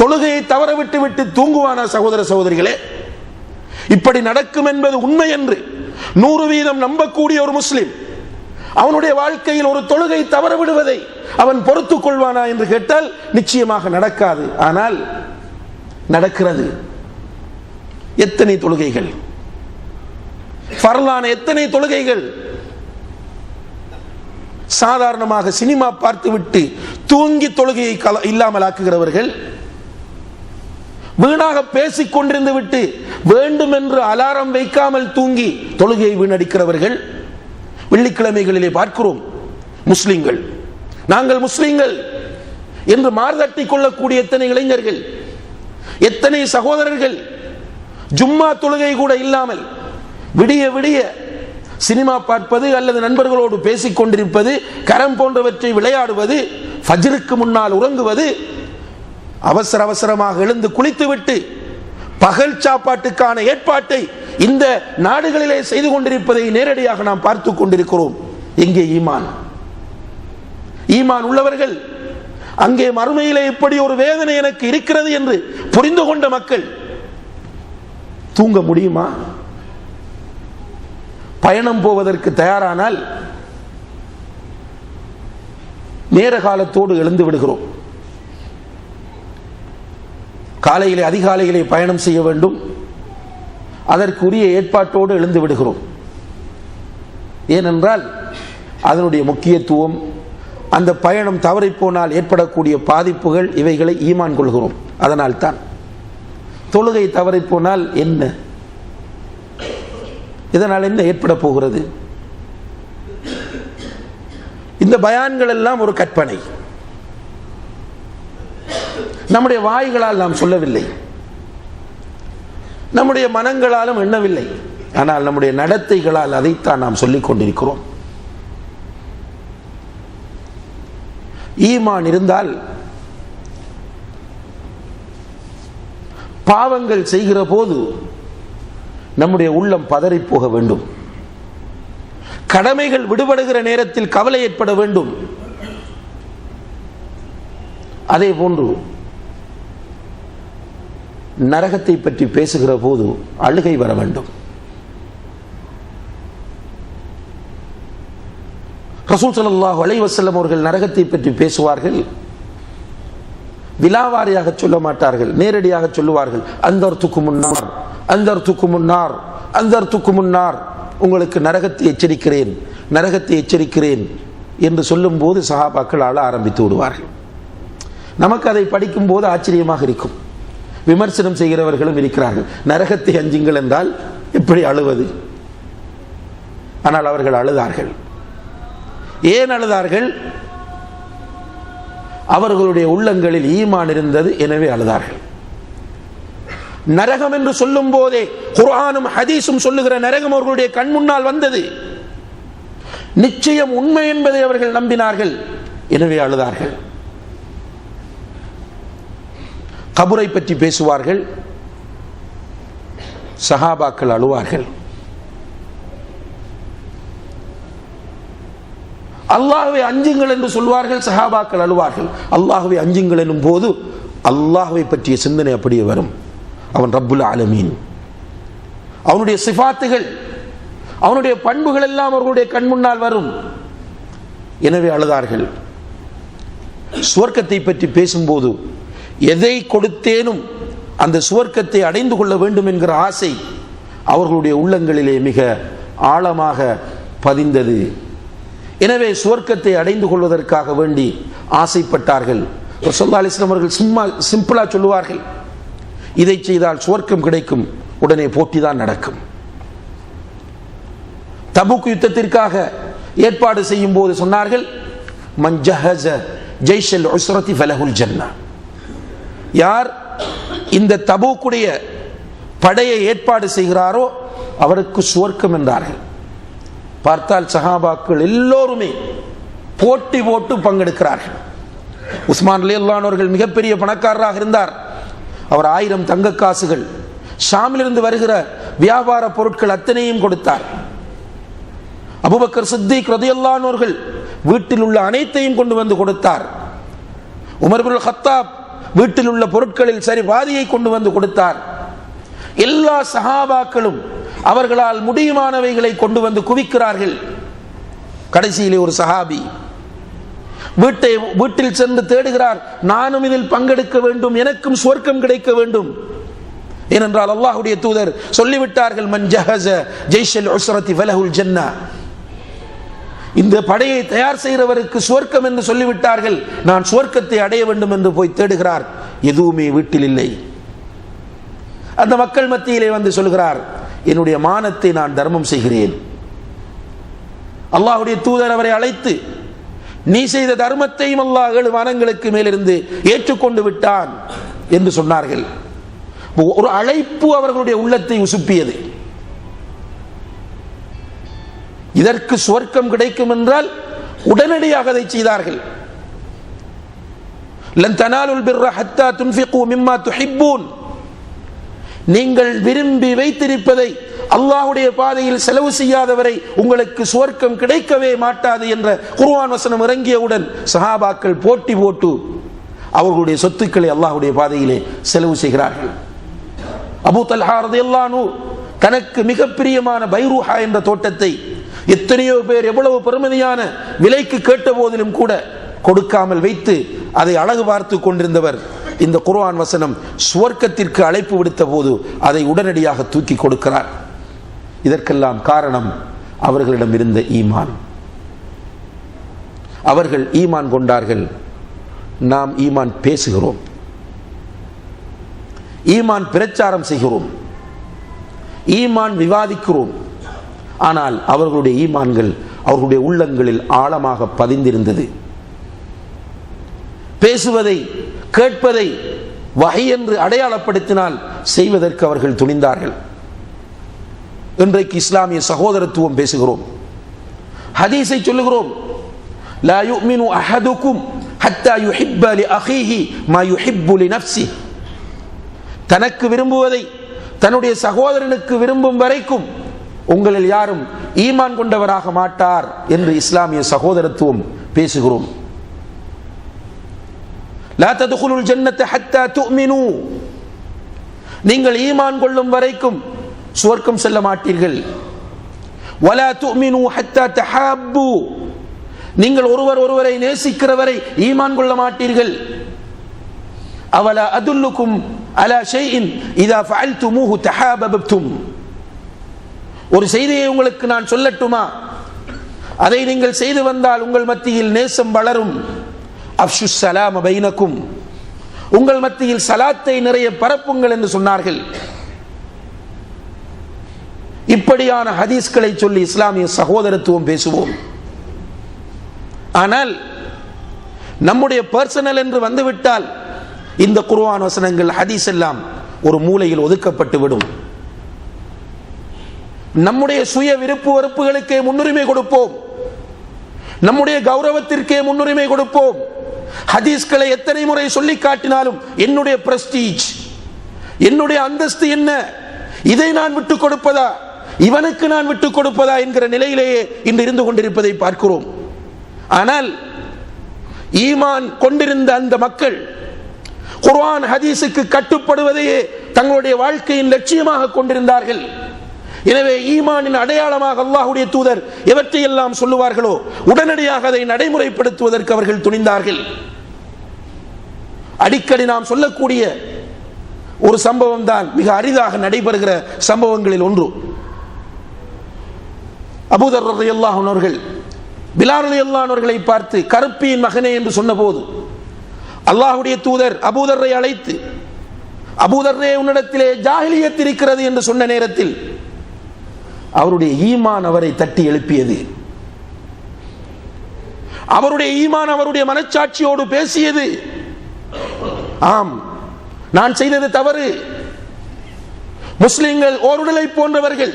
தொழுகையை தவறவிட்டு விட்டு தூங்குவானா? சகோதர சகோதரிகளே, இப்படி நடக்கும் என்பது உண்மை என்று 100% நம்பக்கூடிய ஒரு முஸ்லிம் அவனுடைய வாழ்க்கையில் ஒரு தொழுகை தவற விடுவதை அவன் பொறுத்துக் கொள்வானா என்று கேட்டால் நிச்சயமாக நடக்காது. ஆனால் நடக்கிறது. எத்தனை தொழுகைகள், ஃபர்லான எத்தனை தொழுகைகள் சாதாரணமாக சினிமா பார்த்துவிட்டு தூங்கி தொழுகையை இல்லாமல் ஆக்குகிறவர்கள், வீணாக பேசிக் கொண்டிருந்து விட்டு வேண்டும் என்று அலாரம் வைக்காமல் தூங்கி தொழுகையை வீணடிக்கிறவர்கள் வெள்ளிக்கிழமைகளிலே பார்க்கிறோம். முஸ்லிம்கள், நாங்கள் முஸ்லிம்கள் என்று மார்தட்டி கொள்ளக்கூடிய எத்தனை இளைஞர்கள், எத்தனை சகோதரர்கள் ஜும்மா தொழுகை கூட இல்லாமல் விடிய விடிய சினிமா பார்ப்பது அல்லது நண்பர்களோடு பேசிக் கொண்டிருப்பது, கரம் போன்றவற்றை விளையாடுவது, ஃபஜ்ருக்கு முன்னால் உறங்குவது, அவசர அவசரமாக எழுந்து குளித்துவிட்டு பகல் சாப்பாட்டுக்கான ஏற்பாட்டை இந்த நாடுகளிலே செய்து கொண்டிருப்பதை நேரடியாக நாம் பார்த்துக் கொண்டிருக்கிறோம். எங்கே ஈமான்? ஈமான் உள்ளவர்கள், அங்கே மறுமையிலே இப்படி ஒரு வேதனை எனக்கு இருக்கிறது என்று புரிந்து கொண்ட மக்கள் தூங்க முடியுமா? பயணம் போவதற்கு தயாரானால் நேர காலத்தோடு எழுந்து விடுகிறோம். காலையிலே அதிகாலையிலே பயணம் செய்ய வேண்டும், அதற்குரிய ஏற்பாட்டோடு எழுந்து விடுகிறோம். ஏனென்றால் அதனுடைய முக்கியத்துவம், அந்த பயணம் தவறிப்போனால் ஏற்படக்கூடிய பாதிப்புகள், இவைகளை ஈமான் கொள்கிறோம். அதனால் தான் தொழுகை தவறிப்போனால் என்ன, இதனால் என்ன ஏற்பட போகிறது? இந்த பயான்கள் எல்லாம் ஒரு கற்பனை. நம்முடைய வாய்களால் நாம் சொல்லவில்லை, நம்முடைய மனங்களாலும் எண்ணவில்லை, ஆனால் நம்முடைய நடத்தைகளால் அதைத்தான் நாம் சொல்லிக் கொண்டிருக்கிறோம். ஈமான் இருந்தால் பாவங்கள் செய்கிற போது நம்முடைய உள்ளம் பதறி போக வேண்டும், கடமைகள் விடுபடுகிற நேரத்தில் கவலை ஏற்பட வேண்டும். அதே போன்று நரகத்தை பற்றி பேசுகிற போது அழுகை வர வேண்டும். ரசூல் ஸல்லல்லாஹு அலைஹி வஸல்லம் அவர்கள் நரகத்தை பற்றி பேசுவார்கள், விலாவாரியாக சொல்ல மாட்டார்கள், நேரடியாக சொல்லுவார்கள், அந்தர்துக்கும் முன்னார், அந்தர்துக்கும் முன்னார், அந்தர்துக்கும் முன்னார், உங்களுக்கு நரகத்தை எச்சரிக்கிறேன், நரகத்தை எச்சரிக்கிறேன் என்று சொல்லும் போது சஹாபாக்கள் அழ ஆரம்பித்து விடுவார்கள். நமக்கு அதை படிக்கும் போது ஆச்சரியமாக இருக்கும். விமர்சனம் செய்கிறவர்களும் இருக்கிறார்கள், நரகத்தை அஞ்சுங்கள் என்றால் எப்படி அழுவது? ஆனால் அவர்கள் அழுதார்கள். ஏன் அழுதார்கள்? அவர்களுடைய உள்ளங்களில் ஈமான் இருந்தது, எனவே அழுதார்கள். நரகம் என்று சொல்லும் போதே குர்ஆனும் ஹதீஸும் சொல்லுகிற நரகம் அவர்களுடைய கண் முன்னால் வந்தது. நிச்சயம் உண்மை என்பதை அவர்கள் நம்பினார்கள், எனவே அழுதார்கள். கபரை பற்றி பேசுவார்கள், சஹாபாக்கள் அழுவார்கள். அல்லாஹ்வை அஞ்சுங்கள் என்று சொல்வார்கள், சஹாபாக்கள் அழுவார்கள். அல்லாஹ்வை அஞ்சுங்கள் எனும் போது அல்லாஹ்வை பற்றிய சிந்தனை அப்படியே வரும். அவன் ரப்புல் ஆலமீன், அவனுடைய சிஃபாத்துகள், அவனுடைய பண்புகள் எல்லாம் அவர்களுடைய கண் முன்னால் வரும், எனவே அழுதார்கள். சுவர்க்கத்தை பற்றி பேசும்போது எதை கொடுத்தேனும் அந்த சுவர்க்கத்தை அடைந்து கொள்ள வேண்டும் என்கிற ஆசை அவர்களுடைய உள்ளங்களிலே மிக ஆழமாக பதிந்தது. எனவே சுவர்க்கத்தை அடைந்து கொள்வதற்காக வேண்டி ஆசைப்பட்டார்கள். ஸல்லல்லாஹு அலைஹி வஸல்லம் அவர்கள் சிம்பிளா சொல்லுவார்கள், இதை செய்தால் சுவர்க்கம் கிடைக்கும், உடனே போட்டிதான் நடக்கும். தபூக் யுத்தத்திற்காக ஏற்பாடு செய்யும் போது சொன்னார்கள், மன் ஜஹஸ ஜைஷல் உஸ்ரதி ஃபலஹுல் ஜன்னah, யார் இந்த தபூக்குடைய படையை ஏற்பாடு செய்கிறாரோ அவருக்கு சுவர்க்கம் என்றார்கள். பார்த்தால் சஹாபாக்கள் எல்லோருமே போட்டி போட்டு பங்கெடுக்கிறார்கள். உஸ்மான் ரலியல்லாஹு அன்ஹு அவர்கள் மிகப்பெரிய பணக்காரராக இருந்தார். அவர் 1000 தங்க காசுகள், ஷாமிலிருந்து வருகிற வியாபார பொருட்கள் அத்தனையும் கொடுத்தார். அபூபக்கர் சித்திக் ரலியல்லாஹு அன்ஹு அவர்கள் வீட்டில் உள்ள அனைத்தையும் கொண்டு வந்து கொடுத்தார். உமர் இப்னுல் கத்தாப் வீட்டில் உள்ள பொருட்களில் சரி பாதியை கொண்டு வந்து கொடுத்தார். எல்லா சஹாபாக்களும் அவர்களால் முடியுமானவைகளை கொண்டு வந்து குவிக்கிறார்கள். கடைசியிலே ஒரு சஹாபி வீட்டில் சென்று தேடுகிறார், நானும் இதில் பங்கெடுக்க வேண்டும், எனக்கும் சுவர்க்கம் கிடைக்க வேண்டும். ஏனென்றால் அல்லாஹ்வுடைய தூதர் சொல்லிவிட்டார்கள், மன் ஜஹஸ ஜைஷல் உஸ்ரதி ஃபலஹுல் ஜன்னah, இந்த படையை தயார் செய்கிறவருக்கு சுவர்க்கம் என்று சொல்லிவிட்டார்கள். நான் சுவர்க்கத்தை அடைய வேண்டும் என்று போய் தேடுகிறார், எதுவுமே வீட்டில் இல்லை. அந்த மக்கள் மத்தியிலே வந்து சொல்கிறார், என்னுடைய மானத்தை நான் தர்மம் செய்கிறேன். அல்லாஹ்வுடைய தூதர் அவரை அழைத்து, நீ செய்த தர்மத்தையும் அல்லாஹ் 7 வானங்களுக்கு மேலிருந்து ஏற்றுக்கொண்டு விட்டான் என்று சொன்னார்கள். ஒரு அழைப்பு அவர்களுடைய உள்ளத்தை உசுப்பியது. இதற்கு சுவர்க்கம் கிடைக்கும் என்றால் உடனடியாக அதை செய்தார்கள். லன் தனாலுல் பிர்ர ஹத்தா துன்ஃபிகு மிம்மா துஹிப்பூன், நீங்கள் விரும்பி வைத்திருப்பதை அல்லாஹ்வுடைய பாதையில் செலவு செய்யாதவரை உங்களுக்கு சுவர்க்கம் கிடைக்கவே மாட்டாது என்ற குர்ஆன் வசனம் இறங்கியவுடன் சஹாபாக்கள் போட்டி போட்டு அவர்களுடைய சொத்துக்களை அல்லாஹ்வுடைய பாதையிலே செலவு செய்கிறார்கள். அபூ தல்ஹா ரலியல்லாஹு அன்ஹு தனக்கு மிக பிரியமான பைரூஹா என்ற தோட்டத்தை எத்தனையோ பேர் எவ்வளவு பெருமதியான விலைக்கு கேட்ட போதிலும் கூட கொடுக்காமல் வைத்து அதை அழகு பார்த்து கொண்டிருந்தவர், இந்த குர்ஆன் வசனம் சுவர்க்கத்திற்கு அழைப்பு விடுத்த போது அதை உடனடியாக தூக்கி கொடுக்கிறார். இதற்கெல்லாம் காரணம் அவர்களிடம் இருந்த ஈமான். அவர்கள் ஈமான் கொண்டார்கள். நாம் ஈமான் பேசுகிறோம், ஈமான் பிரச்சாரம் செய்கிறோம், ஈமான் விவாதிக்கிறோம். ஆனால் அவர்களுடைய ஈமான்கள் அவர்களுடைய உள்ளங்களில் ஆழமாக பதிந்திருந்தது. பேசுவதை கேட்பதை வஹி என்று அடையாளப்படுத்தினால் செய்வதற்கு அவர்கள் துணிந்தார்கள். இன்றைக்கு இஸ்லாமிய சகோதரத்துவம் பேசுகிறோம், ஹதீஸை சொல்லுகிறோம். லா யுமினு அஹதுக்கும் ஹத்தா யுஹிப்ப லி அஹீஹி மா யுஹிப்பு லி நஃப்ஸி. தனக்கு விரும்புவதை தன்னுடைய சகோதரனுக்கு விரும்பும் வரைக்கும் உங்களில் யாரும் ஈமான் கொண்டவராக மாட்டார் என்று இஸ்லாமிய சகோதரத்துவம் பேசுகிறோம். லா ததுகுலுல் ஜன்னத ஹத்தா துமினு. நீங்கள் ஈமான் கொள்ளும் வரைக்கும் சுவர்க்கம் செல்ல மாட்டீர்கள். வலா துமினு ஹத்தா தஹாப்பு. நீங்கள் ஒருவர் ஒருவரை நேசிக்கிறவரை ஈமான் கொள்ள மாட்டீர்கள். அவலா அதுல்லுக்கும் அலா ஷைஇன் இதா ஃபஅல்துமூஹு தஹாபபதும். ஒரு செய்தியை உங்களுக்கு நான் சொல்லட்டுமா, அதை நீங்கள் செய்து வந்தால் உங்கள் மத்தியில் நேசம் வளரும். அஃஷு ஸலாம பைனக்கும். உங்கள் மத்தியில் சலாத்தை நிறைய பரப்புங்கள் என்று சொன்னார்கள். இப்படியான ஹதீஸ்களை சொல்லி இஸ்லாமிய சகோதரத்துவம் பேசுவோம். ஆனால் நம்முடைய பர்சனல் என்று வந்துவிட்டால் இந்த குர்ஆன் வசனங்கள் ஹதீஸ் எல்லாம் ஒரு மூலையில் ஒதுக்கப்பட்டு விடும். நம்முடைய சுய விருப்பு வெறுப்புகளுக்கே முன்னுரிமை கொடுப்போம், நம்முடைய கௌரவத்திற்கே முன்னுரிமை கொடுப்போம். ஹதீஸ்களை எத்தனை முறை சொல்லி காட்டினாலும் என்னுடைய பிரஸ்டீஜ், என்னுடைய அந்தஸ்து என்ன, இதை நான் விட்டுக் கொடுப்பதா, இவனுக்கு நான் விட்டுக் கொடுப்பதா என்கிற நிலையிலேயே இன்று இருந்து கொண்டிருப்பதை பார்க்கிறோம். ஆனால் ஈமான் கொண்டிருந்த அந்த மக்கள் குர்ஆன் ஹதீஸுக்கு கட்டுப்படுவதையே தங்களுடைய வாழ்க்கையின் லட்சியமாக கொண்டிருந்தார்கள். எனவே ஈமானின் அடையாளமாக அல்லாஹ்வுடைய தூதர் எவற்றையெல்லாம் சொல்லுவார்களோ உடனடியாக அதை நடைமுறைப்படுத்துவதற்கு அவர்கள் துணிந்தார்கள். அடிக்கடி நாம் சொல்லக்கூடிய ஒரு சம்பவம் தான் மிக அரிதாக நடைபெறுகிற சம்பவங்களில் ஒன்று. அபூதர் ரலியல்லாஹு அன்ஹு அவர்கள் பிலால் ரலியல்லாஹு அன்ஹு அவர்களை பார்த்து கருப்பியின் மகனே என்று சொன்னபோது அல்லாஹ்வுடைய தூதர் அபூதரை அழைத்து, அபூதரே உன்னிடத்திலே ஜாஹிலியத் இருக்கிறது என்று சொன்ன நேரத்தில் அவருடைய ஈமான் அவரை தட்டி எழுப்பியது. அவருடைய ஈமான் அவருடைய மனச்சாட்சியோடு பேசியது. ஆம், நான் செய்தது தவறு. முஸ்லிம்கள் ஓருடலை போன்றவர்கள்.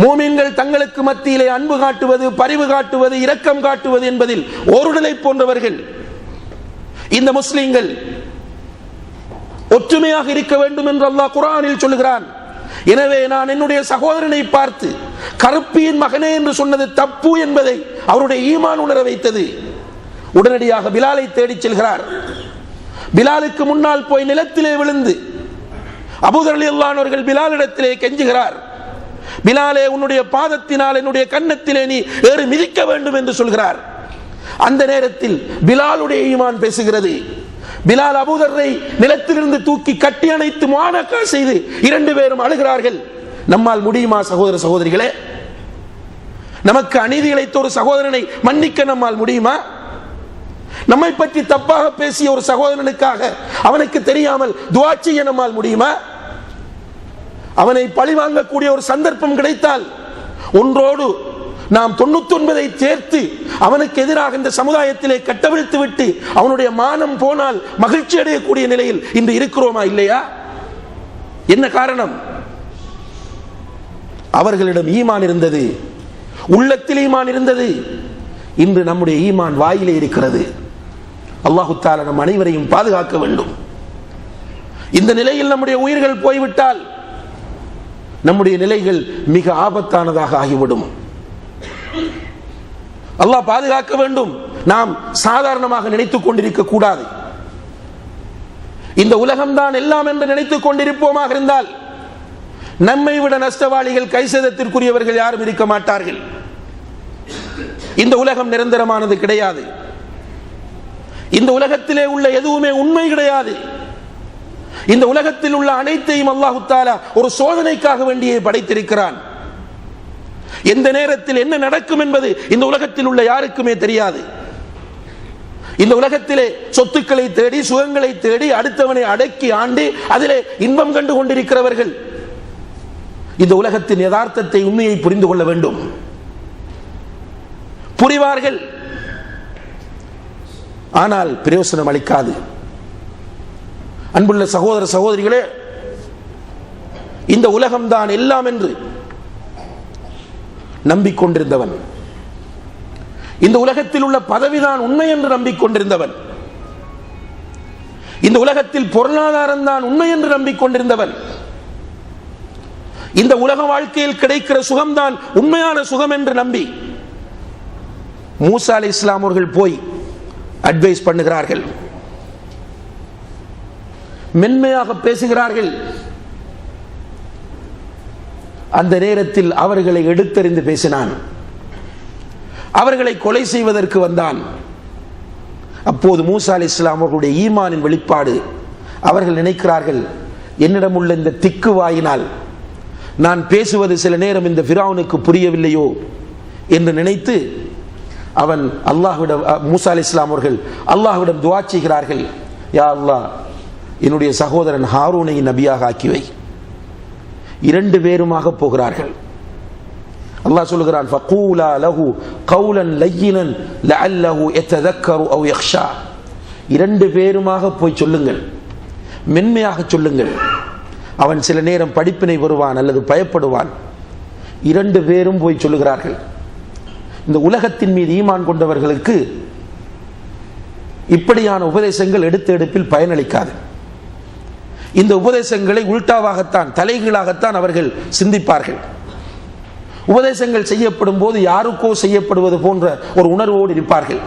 மூமின்கள் தங்களுக்கு மத்தியிலே அன்பு காட்டுவது, பரிவு காட்டுவது, இரக்கம் காட்டுவது என்பதில் ஓருடலை போன்றவர்கள். இந்த முஸ்லிம்கள் ஒற்றுமையாக இருக்க வேண்டும் என்று அல்லாஹ் குர்ஆனில் சொல்லுகிறான். எனவே நான் என்னுடைய சகோதரனை பார்த்து கருப்பியின் மகனே என்று சொன்னது தப்பு என்பதை அவருடைய ஈமான் உணர வைத்தது. உடனடியாக பிலாலை தேடிச் செல்கிறார். பிலாலுக்கு முன்னால் போய் நிலத்திலே விழுந்து அபூதர் ரலியல்லாஹு அன்ஹு அவர்கள் பிலாலிடத்திலே கெஞ்சுகிறார். பிலாலே, உன்னுடைய பாதத்தினால் என்னுடைய கன்னத்திலே நீ ஏறி மிதிக்க வேண்டும் என்று சொல்கிறார். அந்த நேரத்தில் பிலாலுடைய ஈமான் பேசுகிறது. பிலால் அபூதரை நிலத்திலிருந்து தூக்கி கட்டி அணைத்து முஆனகா செய்து இரண்டு பேரும் அழுகிறார்கள். நம்மால் முடியுமா சகோதர சகோதரிகளே? நமக்கு அநீதி இழைத்த ஒரு சகோதரனை மன்னிக்க நம்மால் முடியுமா? நம்மை பற்றி தப்பாக பேசிய ஒரு சகோதரனுக்காக அவனுக்கு தெரியாமல் துஆ செய்ய நம்மால் முடியுமா? அவனை பழிவாங்கக்கூடிய ஒரு சந்தர்ப்பம் கிடைத்தால் ஒன்றோடு நாம் 99 சேர்த்து அவனுக்கு எதிராக இந்த சமுதாயத்திலே கட்டவிழ்த்து விட்டு அவனுடைய மானம் போனால் மகிழ்ச்சி அடையக்கூடிய நிலையில் இன்று இருக்கிறோமா இல்லையா? என்ன காரணம்? அவர்களிடம் ஈமான் இருந்தது, உள்ளத்தில் ஈமான் இருந்தது. இன்று நம்முடைய ஈமான் வாயிலே இருக்கிறது. அல்லாஹு தஆலா நம் அனைவரையும் பாதுகாக்க வேண்டும். இந்த நிலையில் நம்முடைய உயிர்கள் போய்விட்டால் நம்முடைய நிலைகள் மிக ஆபத்தானதாக ஆகிவிடும். அல்லாஹ் பாதுகாக்க வேண்டும். நாம் சாதாரணமாக நினைத்துக் கொண்டிருக்க கூடாது. இந்த உலகம்தான் எல்லாம் என்று நினைத்துக் கொண்டிருப்போமாக இருந்தால் நம்மை விட நஷ்டவாளிகள், கைசேதத்திற்குரியவர்கள் யாரும் இருக்க மாட்டார்கள். இந்த உலகம் நிரந்தரமானது கிடையாது. இந்த உலகத்திலே உள்ள எதுவுமே உண்மை கிடையாது. இந்த உலகத்தில் உள்ள அனைத்தையும் அல்லாஹ் தஆலா ஒரு சோதனைக்காக வேண்டியே படைத்திருக்கிறான். எந்த நேரத்தில் என்ன நடக்கும் என்பது இந்த உலகத்தில் உள்ள யாருக்குமே தெரியாது. இந்த உலகத்திலே சொத்துக்களை தேடி, சுகங்களை தேடி, அடுத்தவனை அடக்கி ஆண்டு அதிலே இன்பம் கண்டு கொண்டிருக்கிறவர்கள் இந்த உலகத்தின் யதார்த்தத்தை, உண்மையை புரிந்து கொள்ள வேண்டும். புரிவார்கள், ஆனால் பிரயோசனம் அளிக்காது. அன்புள்ள சகோதர சகோதரிகளே, இந்த உலகம்தான் எல்லாம் என்று நம்பிக்கொண்டிருந்தவன், இந்த உலகத்தில் உள்ள பதவிதான் உண்மை என்று நம்பிக்கொண்டிருந்தவன், இந்த உலகத்தில் பொருளாதாரம் தான் உண்மை என்று நம்பிக்கொண்டிருந்தவன், இந்த உலக வாழ்க்கையில் கிடைக்கிற சுகம்தான் உண்மையான சுகம் என்று நம்பி மூசா அலைஹிஸ்ஸலாம் அவர்கள் போய் அட்வைஸ் பண்ணுகிறார்கள், மென்மையாக பேசுகிறார்கள். அந்த நேரத்தில் அவர்களை எடுத்தறிந்து பேசினான், அவர்களை கொலை செய்வதற்கு வந்தான். அப்போது மூசா அலைஹிஸ்ஸலாம் அவர்களுடைய ஈமானின் வெளிப்பாடு, அவர்கள் நினைக்கிறார்கள், என்னிடம் உள்ள இந்த திக்கு வாயினால் நான் பேசுவது சில நேரம் இந்த ஃபிரௌனுக்கு புரியவில்லையோ என்று நினைத்து அவன் அல்லாஹ்விடம், மூசா அலைஹிஸ்ஸலாம் அவர்கள் அல்லாஹ்விடம் துஆ செய்கிறார்கள், யா அல்லாஹ், என்னுடைய சகோதரன் ஹாரூனை நபியாக ஆக்கி வை. 2 பேருமாக போகிறார்கள். அல்லாஹ் சொல்கிறான், ஃபகூலா லஹு கௌலன் லய்யினன் லஅல்லஹு யததக்கரு அவ் யக்ஷா. 2 பேருமாக போய் சொல்லுங்கள், மென்மையாக சொல்லுங்கள், அவன் சில நேரம் படிப்பினை வருவான் அல்லது பயப்படுவான். 2 பேரும் போய் சொல்லுகிறார்கள். இந்த உலகத்தின் மீது ஈமான் கொண்டவர்களுக்கு இப்படியான உபதேசங்கள் எடுத்த எடுப்பில் பயனளிக்காது. இந்த உபதேசங்களை உல்டாவாகத்தான், தலைகீழாகத்தான் அவர்கள் சிந்திப்பார்கள். உபதேசங்கள் செய்யப்படும் போது யாருக்கோ செய்யப்படுவது போன்ற ஒரு உணர்வோடு இருப்பார்கள்,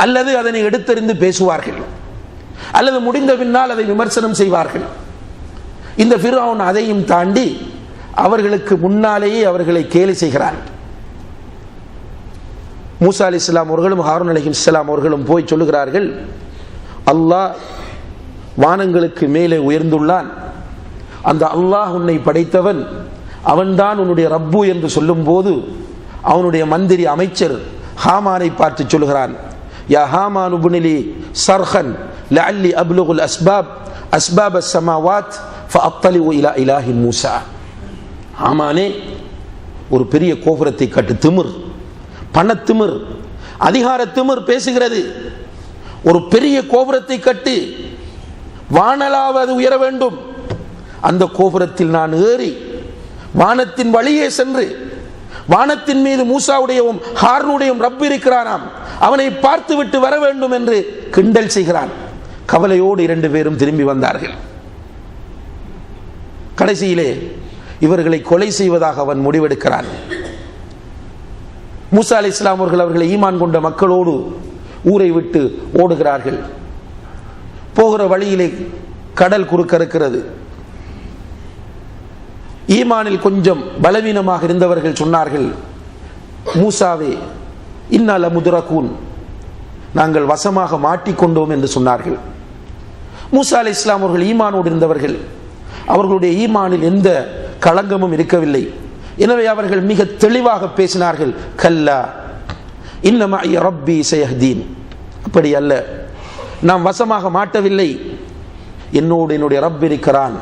அல்லது அதனை எடுத்தறிந்து பேசுவார்கள், அல்லது முடிந்த பின்னால் அதை விமர்சனம் செய்வார்கள். இந்த ஃபிரௌன் அதையும் தாண்டி அவர்களுக்கு முன்னாலேயே அவர்களை கேலி செய்கிறான். மூசா அலைஹிஸ்ஸலாம் அவர்களும் ஹாரூன் அலைஹிஸ்ஸலாம் அவர்களும் போய் சொல்லுகிறார்கள், அல்லாஹ் வானங்களுக்கு மேலே உயர்ந்துள்ளான், அந்த அல்லாஹ் உன்னை படைத்தவன், அவன்தான் உன்னுடைய ரப்பு என்று சொல்லும் போது அவனுடைய மந்திரி அமைச்சர் ஹாமானை பார்த்து சொல்கிறான், யா ஹாமான் உப்னிலி சர்ஹன் லஅல்லி அப்லுகுல் அஸ்பாப் அஸ்பாப் அஸ்ஸமாவாத் ஃபஅத்தலிஉ இலா இலாஹி மூசா. ஹாமானே, ஒரு பெரிய கோபுரத்தை கட்டு. திமிர், பணத்திமிர், அதிகார திமிர் பேசுகிறது. ஒரு பெரிய கோபுரத்தை கட்டு, வானளாவது உயர வேண்டும். அந்த கோபுரத்தில் நான் ஏறி வானத்தின் வழியே சென்று வானத்தின் மீது மூசாவுடையவும் ஹாரூனுடையும் ரப்பு இருக்கிறானாம், அவனை பார்த்து விட்டு வர வேண்டும் என்று கிண்டல் செய்கிறான். கவலையோடு 2 பேரும் திரும்பி வந்தார்கள். கடைசியிலே இவர்களை கொலை செய்வதாக அவன் முடிவெடுக்கிறான். மூசா அலைஹிஸ்ஸலாம் அவர்கள் அவர்களை ஈமான் கொண்ட மக்களோடு ஊரை விட்டு ஓடுகிறார்கள். போகிற வழியிலே கடல் குறுக்க இருக்கிறது. ஈமானில் கொஞ்சம் பலவீனமாக இருந்தவர்கள் சொன்னார்கள், மூசாவே, இன்னா லமுத்ரகூன், நாங்கள் வசமாக மாட்டிக்கொண்டோம் என்று சொன்னார்கள். மூசா அலைஹிஸ்ஸலாம் அவர்கள் ஈமானோடு இருந்தவர்கள், அவர்களுடைய ஈமானில் எந்த களங்கமும் இருக்கவில்லை. எனவே அவர்கள் மிக தெளிவாக பேசினார்கள், கல்லா இன்னமா ரப்பி சயஹ்தீன், அப்படி அல்ல, நாம் வசமாக மாட்டவில்லை, என்னோடு என்னுடைய ரப் இருக்கிறான்,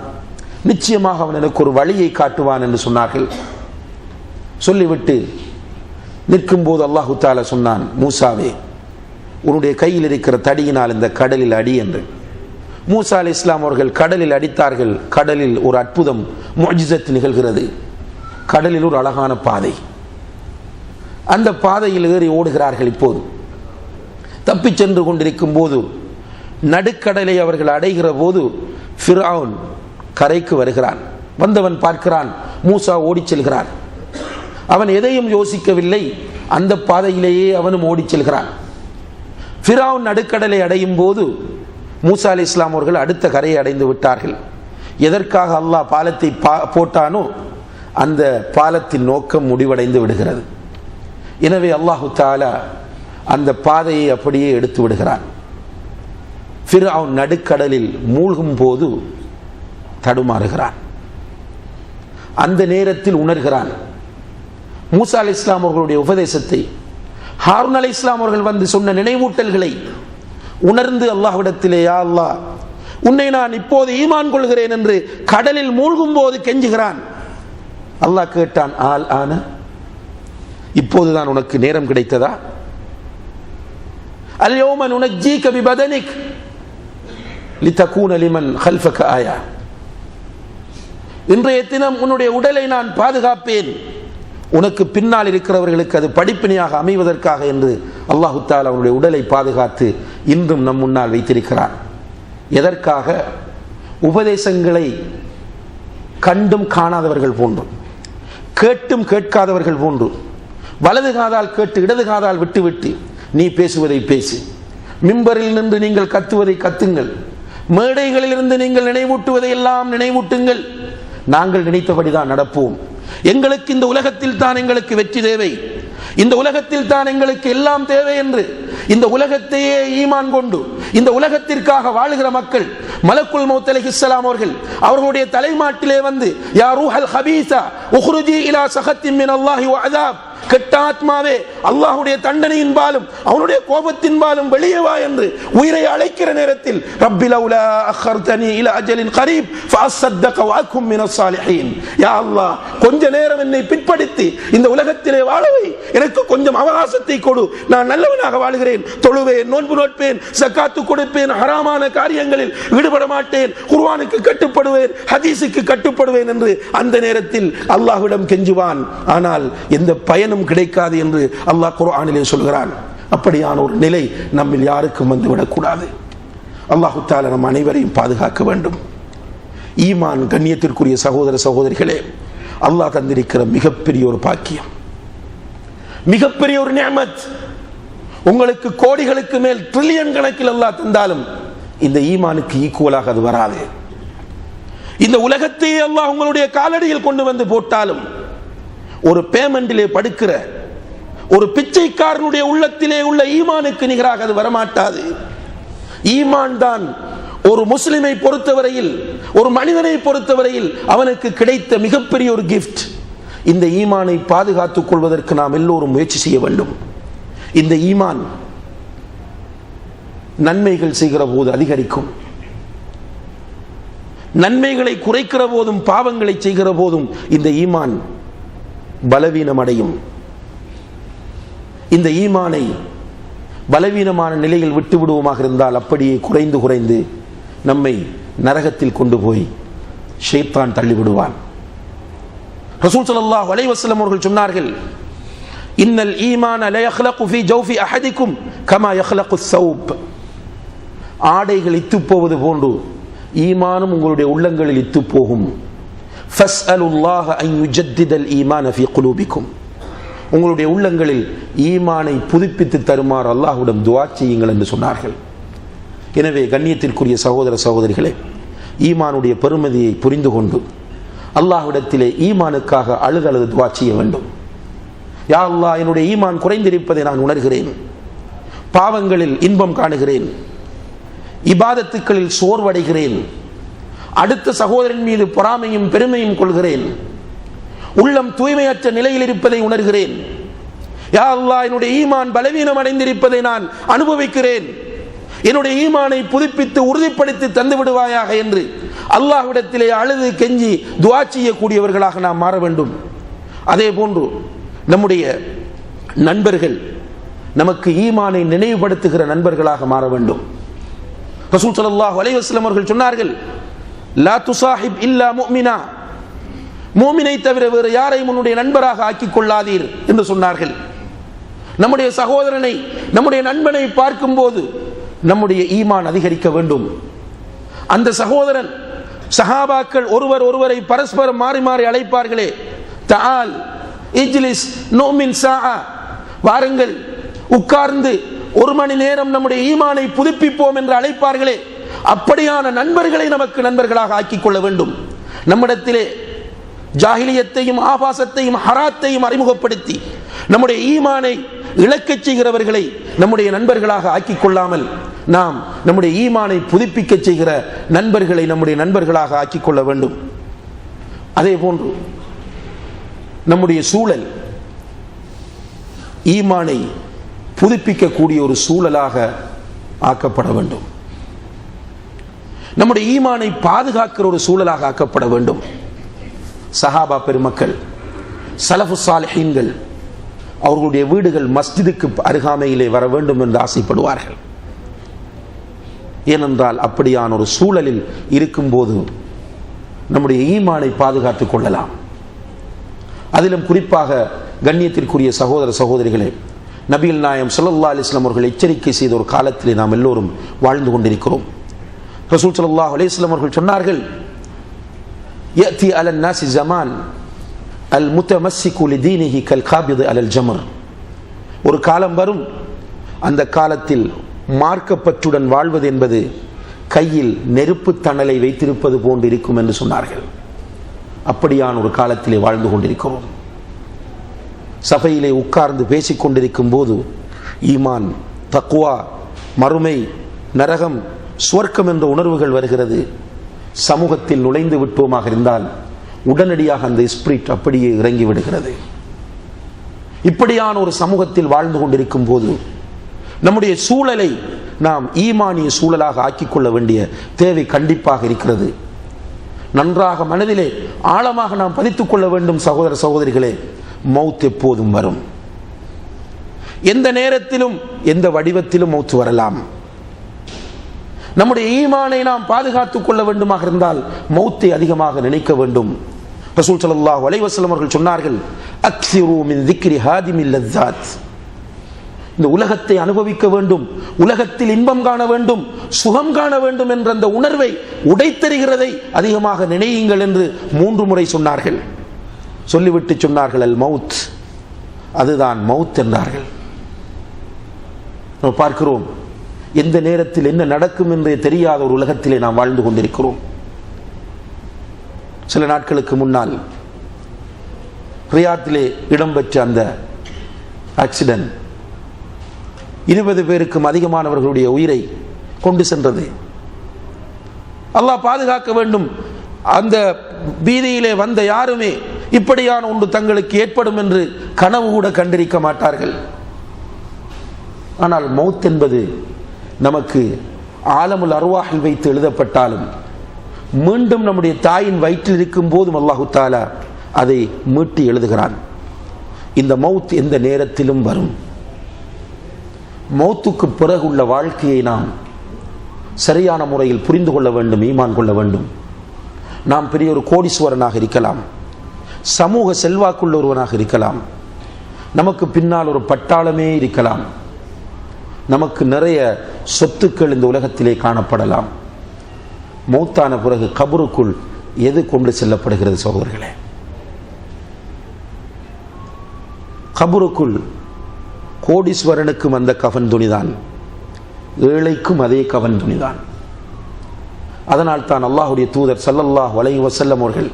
நிச்சயமாக அவன் எனக்கு ஒரு வழியை காட்டுவான் என்று சொன்னார்கள். சொல்லிவிட்டு நிற்கும் போது அல்லாஹு தஆலா சொன்னான், மூசாவே, உன்னுடைய கையில் இருக்கிற தடியினால் இந்த கடலில் அடி என்று. மூசா அலைஹிஸ்ஸலாம் அவர்கள் கடலில் அடித்தார்கள். கடலில் ஒரு அற்புதம், முஅஜிஸத் நிகழ்கிறது. கடலில் ஒரு அழகான பாதை, அந்த பாதையில் ஏறி ஓடுகிறார்கள். இப்போது தப்பிச் சென்று கொண்டிருக்கும் போது நடுக்கடலை அவர்கள் அடைகிற போது ஃபிரௌன் கரைக்கு வருகிறான். வந்தவன் பார்க்கிறான், மூசா ஓடிச் செல்கிறான். அவன் எதையும் யோசிக்கவில்லை, அந்த பாதையிலேயே அவனும் ஓடிச் செல்கிறான். ஃபிரௌன் நடுக்கடலை அடையும் போது மூசா அலைஹிஸ்ஸலாம் அவர்கள் அடுத்த கரையை அடைந்து விட்டார்கள். எதற்காக அல்லாஹ் பாலத்தை போட்டானோ அந்த பாலத்தின் நோக்கம் முடிவடைந்து விடுகிறது. எனவே அல்லாஹு தஆலா அந்த பாதையை அப்படியே எடுத்து விடுகிறான். ஃபிரௌன் நடுக்கடலில் மூழ்கும் போது தடுமாறுகிறான். அந்த நேரத்தில் உணர்கிறான் மூசா அலைஹிஸ்ஸலாம் அவர்களுடைய உபதேசத்தை, ஹாரூன் அலைஹிஸ்ஸலாம் அவர்கள் வந்து சொன்ன நினைவூட்டல்களை உணர்ந்து அல்லாஹ்விடத்திலே, யா அல்லாஹ், உன்னை நான் இப்போது ஈமான் கொள்கிறேன் என்று கடலில் மூழ்கும் போது கெஞ்சுகிறான். அல்லாஹ் கேட்டான், ஆல் ஆன, இப்போதுதான் உனக்கு நேரம் கிடைத்ததா? அல்யௌம நுனஜ்ஜீக பிபதனிக், லிதகூன லிமன் கல்ஃபக ஆயா. இன்றைய தினம் உன்னுடைய உடலை நான் பாதுகாப்பேன், உனக்கு பின்னால் இருக்கிறவர்களுக்கு அது படிப்பினையாக அமைவதற்காக என்று அல்லாஹு தஆலா அவனுடைய உடலை பாதுகாத்து இன்றும் நம் முன்னால் வைத்திருக்கிறான். எதற்காக? உபதேசங்களை கண்டும் காணாதவர்கள் போன்று, கேட்டும் கேட்காதவர்கள் போன்று, வலது காதால் கேட்டு இடது காதால் விட்டுவிட்டு நீ பேசுவதை பேசு, மிம்பரில் நின்று நீங்கள் கத்துவதை கத்துங்கள், மேடைகளில் இருந்து நீங்கள் நினைவூட்டுவதை எல்லாம் நினைவூட்டுங்கள், நாங்கள் நினைத்தபடிதான் நடப்போம், எங்களுக்கு இந்த உலகத்தில் தான் எங்களுக்கு வெற்றி தேவை, இந்த உலகத்தில் தான் எங்களுக்கு எல்லாம் தேவை என்று இந்த உலகத்தையே ஈமான் கொண்டு இந்த உலகத்திற்காக வாழுகிற மக்கள் மலக்குல் மௌத் அலைஹிஸ்ஸலாம் அவர்களுடைய தலைமாட்டிலே வந்து யா ரூஹல் ஹபீஸா உக்ருஜி இலா சஹத்தின் மின் அல்லாஹி வ அஸாப், கெட்ட ஆத்மாவே அல்லாஹ்வுடைய தண்டனையின்பாலும் அவனுடைய கோபத்தின்பாலும் வெளியே வா என்று உயிரை அழைக்கிற நேரத்தில் ரப்பி லௌலா அഖர்தனி இலா அஜலின் கரீப் ஃபஅஸ்ஸதக வ அகும் மினஸ் சாலிஹீன், யா அல்லாஹ் கொஞ்ச நேரம் என்னை பிற்படுத்தி இந்த உலகத்திலே வாழவை, எனக்கு கொஞ்சம் அவகாசத்தை கொடு, நான் நல்லவனாக வாழுகிறேன், தொழுவேன், நோன்பு நோட்பேன், ஜக்காத்து கொடுப்பேன், ஹராமான காரியங்களில் ஈடுபட மாட்டேன், குர்ஆனுக்கு கட்டுப்படுவேன், ஹதீஸுக்கு கட்டுப்படுவேன் என்று அந்த நேரத்தில் அல்லாஹ்விடம் கெஞ்சுவான். ஆனால் எந்த பயனும் கிடைக்காது என்று அல்லாஹ் குர்ஆனிலே சொல்கிறான். அப்படியான ஒரு நிலை நம்மில் யாருக்கும் வந்துவிடக் கூடாது. அல்லாஹு தஆலா நம் அனைவரையும் பாதுகாக்க வேண்டும். ஈமான் கண்ணியத்திற்குரிய சகோதர சகோதரிகளே, அல்லாஹ் தந்திருக்கிற மிகப்பெரிய ஒரு பாக்கியம், மிகப்பெரிய ஒரு நிஅமத். உங்களுக்கு கோடிகளுக்கு மேல் ட்ரில்லியன் கணக்கில் அல்லாஹ் தந்தாலும் இந்த ஈமானுக்கு ஈக்குவலாக அது வராது. இந்த உலகத்தையே அல்லாஹ் உங்களுடைய காலடியில் கொண்டு வந்து போட்டாலும் ஒரு பேமெண்டிலே படுக்கிற ஒரு பிச்சைக்காரனுடைய உள்ளத்திலே உள்ள ஈமானுக்கு நிகராக அது வரமாட்டாது. ஈமான் தான் ஒரு முஸ்லிமை பொறுத்தவரையில், ஒரு மனிதனை பொறுத்தவரையில் அவனுக்கு கிடைத்த மிகப்பெரிய ஒரு கிஃப்ட். இந்த ஈமானை பாதுகாத்துக் கொள்வதற்கு நாம் எல்லோரும் முயற்சி செய்ய வேண்டும். இந்த ஈமான் நன்மைகள் செய்கிற போது அதிகரிக்கும், நன்மைகளை குறைக்கிற போதும் பாவங்களை செய்கிற போதும் இந்த ஈமான் பலவீனம் அடையும். இந்த ஈமானை பலவீனமான நிலையில் விட்டு விடுவோமாக இருந்தால் அப்படியே குறைந்து குறைந்து நம்மை நரகத்தில் கொண்டு போய் ஷைத்தான் தள்ளிவிடுவான். ரசூல் ஸல்லல்லாஹு அலைஹி வஸல்லம் அவர்கள் சொன்னார்கள், இன்னல் ஈமான லா யக்லகு ஃபீ ஜௌஃபி அஹதிக்கும் கமா யக்லகு ஸௌப். ஆடைகள் இத்துப் போவது போன்று ஈமானும் உங்களுடைய உள்ளங்களில் இத்துப் போகும். ஃபஸ்அலுல்லாஹ அன் யுஜத்திதல் ஈமான ஃபீ குலூபிக்கும். உங்களுடைய உள்ளங்களில் ஈமானை புதுப்பித்து தருமாறு அல்லாஹ்விடம் துஆ செய்யுங்கள் என்று சொன்னார்கள். எனவே கண்ணியத்திற்குரிய சகோதர சகோதரிகளே, ஈமானுடைய பெருமதியை புரிந்து கொண்டு அல்லாஹ்விடத்திலே ஈமானுக்காக அழுது துஆ செய்ய வேண்டும். யா அல்லாஹ், என்னுடைய ஈமான் குறைந்திருப்பதை நான் உணர்கிறேன், பாவங்களில் இன்பம் காணுகிறேன், இபாதத்துக்களில் சோர்வடைகிறேன், அடுத்த சகோதரன் மீது பொறாமையும் பெருமையும் கொள்கிறேன், உள்ளம் தூய்மையற்ற நிலையில் இருப்பதை உணர்கிறேன். யா அல்லாஹ், என்னுடைய ஈமான் பலவீனம் அடைந்திருப்பதை நான் அனுபவிக்கிறேன், என்னுடைய ஈமானை புதுப்பித்து உறுதிப்படுத்தி தந்து விடுவாயாக என்று அல்லாஹ்விடத்திலே அழுது கெஞ்சி துஆ செய்யக்கூடியவர்களாக நாம் மாற வேண்டும். அதே போன்று நம்முடைய நண்பர்கள் நமக்கு ஈமானை நினைவுபடுத்துகிற நண்பர்களாக மாற வேண்டும். ரசூல் ஸல்லல்லாஹு அலைஹி வஸல்லம் அவர்கள் சொன்னார்கள், லா துசாஹிப் இல்லா முஃமினா, மூமினை தவிர வேறு யாரையும் உன்னுடைய நண்பராக ஆக்கிக் கொள்ளாதீர் என்று சொன்னார்கள். நம்முடைய சகோதரனை, நம்முடைய நண்பனை பார்க்கும் போது நம்முடைய ஈமான் அதிகரிக்க வேண்டும். அந்த சகோதரன், சஹாபாக்கள் ஒருவர் ஒருவரை பரஸ்பரம் மாறி மாறி அழைப்பார்களே, தஆல் இஜ்லிஸ் நுமின் சாஆ, வாருங்கள் உட்கார்ந்து ஒரு மணி நேரம் நம்முடைய ஈமானை புதுப்பிப்போம் என்று அழைப்பார்களே, அப்படியான நண்பர்களை நமக்கு நண்பர்களாக ஆக்கிக் கொள்ள வேண்டும். நம்மிடத்திலே ஜாஹிலியத்தையும் ஆபாசத்தையும் ஹராத்தையும் அறிமுகப்படுத்தி நம்முடைய ஈமானை இழக்கச் செய்கிறவர்களை நம்முடைய நண்பர்களாக ஆக்கிக் கொள்ளாமல் நாம் நம்முடைய ஈமானை புதுப்பிக்க செய்கிற நண்பர்களை நம்முடைய நண்பர்களாக ஆக்கிக் கொள்ள வேண்டும். அதே போன்று நம்முடைய சூழல் ஈமானை புதுப்பிக்கக்கூடிய ஒரு சூழலாக ஆக்கப்பட வேண்டும். நம்முடைய ஈமானை பாதுகாக்கிற ஒரு சூழலாக ஆக்கப்பட வேண்டும். சஹாபா பெருமக்கள், சலஃபு சாலிஹீன்கள் அவர்களுடைய வீடுகள் மஸ்ஜிதுக்கு அருகாமையிலே வர வேண்டும் என்று ஆசைப்படுவார்கள். ஏனென்றால் அப்படியான ஒரு சூழலில் இருக்கும்போது நம்முடைய ஈமானை பாதுகாத்துக் கொள்ளலாம். அதிலும் குறிப்பாக கண்ணியத்திற்குரிய சகோதர சகோதரிகளே, நபிகள் நாயகம் ஸல்லல்லாஹு அலைஹி வஸல்லம் அவர்கள் எச்சரிக்கை செய்த ஒரு காலத்திலே நாம் எல்லோரும் வாழ்ந்து கொண்டிருக்கிறோம். ரசூல் ஸல்லல்லாஹு அலைஹி வஸல்லம் அவர்கள் சொன்னார்கள், யஅதி அலன் நாஸி ஸமான் அல் முத்தமஸ்ஸிகு லிதீனிஹி கல் காபிது அலல் ஜமர். ஒரு காலம் வரும், அந்த காலத்தில் மார்க்கப்பற்றுடன் வாழ்வது என்பது கையில் நெருப்பு தணலை வைத்திருப்பது போன்று இருக்கும் என்று சொன்னார்கள். அப்படியான ஒரு காலத்திலே வாழ்ந்து கொண்டிருக்கிறோம். சபையிலே உட்கார்ந்து பேசிக் கொண்டிருக்கும் போது ஈமான், தக்வா, மறுமை, நரகம், சுவர்க்கம் என்ற உணர்வுகள் வருகிறது. சமூகத்தில் நுழைந்து விட்டோமாக இருந்தால் உடனடியாக அந்த ஸ்பிரிட் அப்படியே இறங்கி விடுகிறது. இப்படியான ஒரு சமூகத்தில் வாழ்ந்து கொண்டிருக்கும் போது நம்முடைய சூழலை நாம் ஈமானிய சூழலாக ஆக்கிக் கொள்ள வேண்டிய தேவை கண்டிப்பாக இருக்கிறது. நன்றாக மனதிலே ஆழமாக நாம் பதித்துக் கொள்ள வேண்டும். சகோதர சகோதரிகளே, மௌத் எப்போதும் வரும். எந்த நேரத்திலும் எந்த வடிவத்திலும் மௌத் வரலாம். நம்முடைய ஈமானை நாம் பாதுகாத்துக் கொள்ள வேண்டுமாக இருந்தால் மௌத்தை அதிகமாக நினைக்க வேண்டும். ரசூல் ஸல்லல்லாஹு அலைஹி வஸல்லம் அவர்கள் சொன்னார்கள், அக்ஸிரு மின் ذிக்ரி ஹாதிமில் லஸ்ஸாத். இந்த உலகத்தை அனுபவிக்க வேண்டும், உலகத்தில் இன்பம் காண வேண்டும், சுகம் காண வேண்டும் என்ற அந்த உணர்வை உடைத்தெறிகிறதை அதிகமாக நினையுங்கள் என்று 3 முறை சொன்னார்கள். சொல்லிவிட்டு சொன்னார்கள், அல் மவுத், அதுதான் மவுத் என்றார்கள். நாம் பார்க்கிறோம், எந்த நேரத்தில் என்ன நடக்கும் என்றே தெரியாத ஒரு உலகத்திலே நாம் வாழ்ந்து கொண்டிருக்கிறோம். சில நாட்களுக்கு முன்னால் ரியாத்திலே இடம்பெற்ற அந்த ஆக்சிடென்ட் 20 பேருக்கும் அதிகமானவர்களுடைய உயிரை கொண்டு சென்றது. அல்லாஹ் பாதுகாக்க வேண்டும். அந்த வீதியிலே வந்த யாருமே இப்படியான ஒன்று தங்களுக்கு ஏற்படும் என்று கனவு கூட கண்டிருக்க மாட்டார்கள். ஆனால் மௌத் என்பது நமக்கு ஆலமுல் அர்வாஹில் வைத்து எழுதப்பட்டாலும் மீண்டும் நம்முடைய தாயின் வயிற்றில் இருக்கும் போதும் அல்லாஹு தஆலா அதை மீட்டி எழுதுகிறான். இந்த மௌத் எந்த நேரத்திலும் வரும். மௌத்துக்கு பிறகுள்ள வாழ்க்கையை நாம் சரியான முறையில் புரிந்து கொள்ள வேண்டும், ஈமான் கொள்ள வேண்டும். நாம் பெரிய ஒரு கோடீஸ்வரனாக இருக்கலாம், சமூக செல்வாக்குள்ள ஒருவனாக இருக்கலாம், நமக்கு பின்னால் ஒரு பட்டாளமே இருக்கலாம், நமக்கு நிறைய சொத்துக்கள் இந்த உலகத்திலே காணப்படலாம். மௌத்தான பிறகு கபருக்குள் எது கொண்டு செல்லப்படுகிறது சகோதரர்களே? கபருக்குள் கோடீஸ்வரனுக்கும் அந்த கஃன் துணிதான், ஏழைக்கும் அதே கஃன் துணிதான். அதனால் தான் அல்லாஹ்வுடைய தூதர் ஸல்லல்லாஹு அலைஹி வஸல்லம் அவர்கள்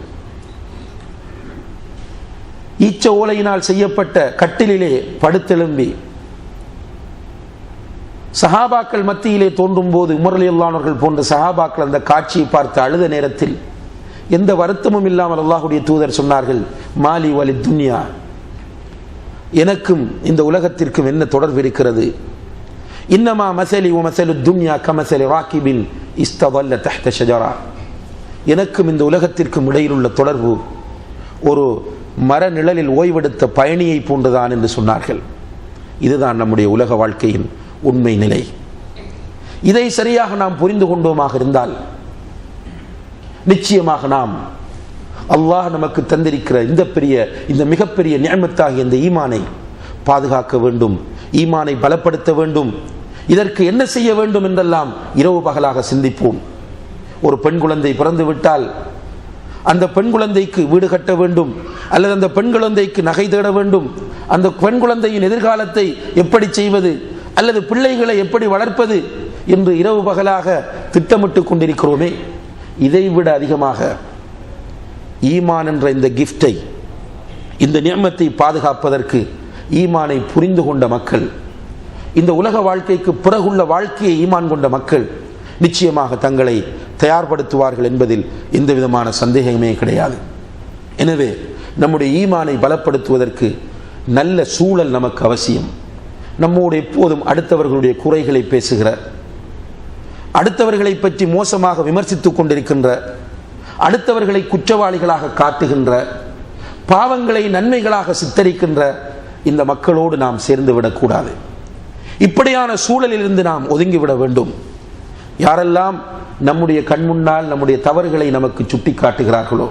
ஈச்ச ஓலையினால் செய்யப்பட்ட கட்டிலிலே படுத்தெழும்பி சஹாபாக்கள் மத்தியிலே தோன்றும் போது உமர் ரலியல்லாஹு அவர்கள் போன்ற சஹாபாக்கள் அந்த காட்சியை பார்த்து அழுத நேரத்தில் எந்த வருத்தமும் இல்லாமல் அல்லாஹ்வுடைய தூதர் சொன்னார்கள், மாலி வலி துன்யா, எனக்கும் இந்த உலகத்திற்கும் என்ன தொடர்பு இருக்கிறது? இன்னமா மஸலி வ மஸலு துன்யா கமஸலி ராகிபின் இஸ்ததல்ல தஹ்த ஷஜரா. எனக்கும் இந்த உலகத்திற்கும் இடையில் உள்ள தொடர்பு ஒரு மர நிழலில் ஓய்வெடுத்த பயணியை போன்றுதான் என்று சொன்னார்கள். இதுதான் நம்முடைய உலக வாழ்க்கையின் உண்மை நிலை. இதை சரியாக நாம் புரிந்து கொண்டோமாக இருந்தால் நிச்சயமாக நாம் அல்லாஹ் நமக்கு தந்திருக்கிற இந்த மிகப்பெரிய நிஅமத்தாகிய இந்த ஈமானை பாதுகாக்க வேண்டும், ஈமானை பலப்படுத்த வேண்டும். இதற்கு என்ன செய்ய வேண்டும் என்றெல்லாம் இரவு பகலாக சிந்திப்போம். ஒரு பெண் குழந்தை பிறந்து விட்டால் அந்த பெண் குழந்தைக்கு வீடு கட்ட வேண்டும், அல்லது அந்த பெண் குழந்தைக்கு நகை தேட வேண்டும், அந்த பெண் குழந்தையின் எதிர்காலத்தை எப்படி செய்வது, அல்லது பிள்ளைகளை எப்படி வளர்ப்பது என்று இரவு பகலாக திட்டமிட்டு கொண்டிருக்கிறோமே. இதைவிட அதிகமாக ஈமான் என்ற இந்த கிஃப்டை, இந்த நிஅமத்தை பாதுகாப்பதற்கு ஈமானை புரிந்து கொண்ட மக்கள், இந்த உலக வாழ்க்கைக்கு பிறகுள்ள வாழ்க்கையை ஈமான் கொண்ட மக்கள் நிச்சயமாக தங்களை தயார்படுத்துவார்கள் என்பதில் எந்த விதமான சந்தேகமே கிடையாது. எனவே நம்முடைய ஈமானை பலப்படுத்துவதற்கு நல்ல சூழல் நமக்கு அவசியம். நம்மோடு எப்போதும் அடுத்தவர்களுடைய குறைகளை பேசுகிற, அடுத்தவர்களை பற்றி மோசமாக விமர்சித்துக் கொண்டிருக்கின்ற, அடுத்தவர்களை குற்றவாளிகளாக காட்டுகின்ற, பாவங்களை நன்மைகளாக சித்தரிக்கின்ற இந்த மக்களோடு நாம் சேர்ந்து விடக்கூடாது. இப்படியான சூழலில் இருந்து நாம் ஒதுங்கிவிட வேண்டும். யாரெல்லாம் நம்முடைய கண் முன்னால் நம்முடைய தவறுகளை நமக்கு சுட்டி காட்டுகிறார்களோ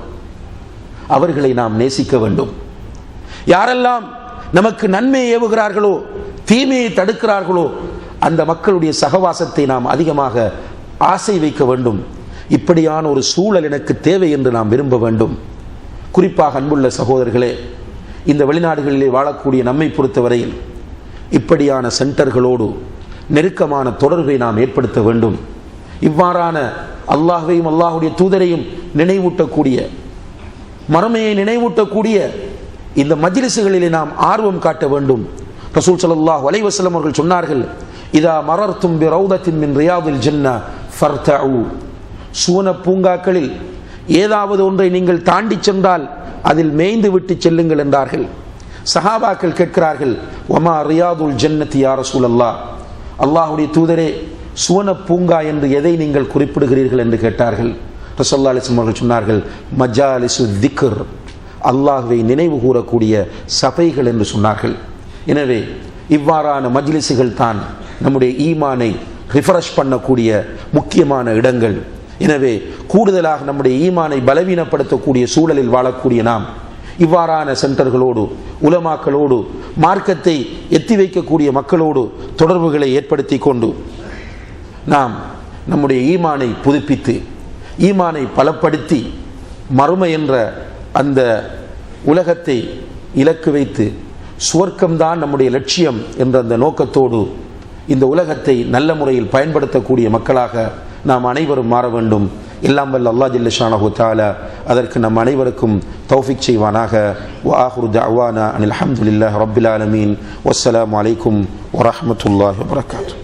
அவர்களை நாம் நேசிக்க வேண்டும். யாரெல்லாம் நமக்கு நன்மையை ஏவுகிறார்களோ தீமையை தடுக்கிறார்களோ அந்த மக்களுடைய சகவாசத்தை நாம் அதிகமாக ஆசை வைக்க வேண்டும். இப்படியான ஒரு சூழல் எனக்கு தேவை என்று நாம் விரும்ப வேண்டும். குறிப்பாக அன்புள்ள சகோதரர்களே, இந்த வெளிநாடுகளிலே வாழக்கூடிய நம்மை பொறுத்தவரையில் இப்படியான சென்டர்களோடு நெருக்கமான தொடர்பை நாம் ஏற்படுத்த வேண்டும். இவ்வாறான அல்லாஹ்வையும் அல்லாஹுடைய தூதரையும் நினைவூட்டக்கூடிய, மறுமையை நினைவூட்டக்கூடிய இந்த மஜ்லிஸுகளிலே நாம் ஆர்வம் காட்ட வேண்டும். ரசூல் ஸல்லல்லாஹு அலைஹி வஸல்லம் அவர்கள் சொன்னார்கள், இதா மரர்தும் பி ரௌதத்தின் மின் ரியாதில் ஜன்னah ஃபர்தஉ, சுவன பூங்காக்களில் ஏதாவது ஒன்றை நீங்கள் தாண்டி சென்றால் அதில் மேய்ந்து விட்டு செல்லுங்கள் என்றார்கள். சஹாபாக்கள் கேட்கிறார்கள், வமா ரியாதுல் ஜன்னதி யா ரசூலல்லாஹ், அல்லாஹ்வுடைய தூதரே சுவன பூங்கா என்று எதை நீங்கள் குறிப்பிடுகிறீர்கள் என்று கேட்டார்கள். ரசூலுல்லாஹி அலைஹி வஸல்லம் அவர்கள் சொன்னார்கள், மஜாலிசு திக்ர், அல்லாஹ்வை நினைவு கூறக்கூடிய சபைகள் என்று சொன்னார்கள். எனவே இவ்வாறான மஜ்லிஸுகள் தான் நம்முடைய ஈமானை ரிஃப்ரெஷ் பண்ணக்கூடிய முக்கியமான இடங்கள். எனவே கூடுதலாக நம்முடைய ஈமானை பலவீனப்படுத்தக்கூடிய சூழலில் வாழக்கூடிய நாம் இவ்வாறான சென்டர்களோடு, உலமாக்களோடு, மார்க்கத்தை எத்தி வைக்கக்கூடிய மக்களோடு தொடர்புகளை ஏற்படுத்தி கொண்டு நாம் நம்முடைய ஈமானை புதுப்பித்து, ஈமானை பலப்படுத்தி, மறுமை என்ற அந்த உலகத்தை இலக்கு வைத்து சுவர்க்கம்தான் நம்முடைய லட்சியம் என்ற அந்த நோக்கத்தோடு இந்த உலகத்தை நல்ல முறையில் பயன்படுத்தக்கூடிய மக்களாக நாம் அனைவரும் மாற வேண்டும். எல்லாம் வல்ல அல்லாஹ் ஜல்ல ஷானஹு தஆலா அதற்கு நம் அனைவருக்கும் தௌஃபீக் செய்வானாக. வ ஆகிரு தஅவானா அனில் ஹம்துலில்லாஹி ரப்பில் ஆலமீன். வஸ்ஸலாமு அலைக்கும் வரஹ்மத்துல்லாஹி வபரகாத்துஹு.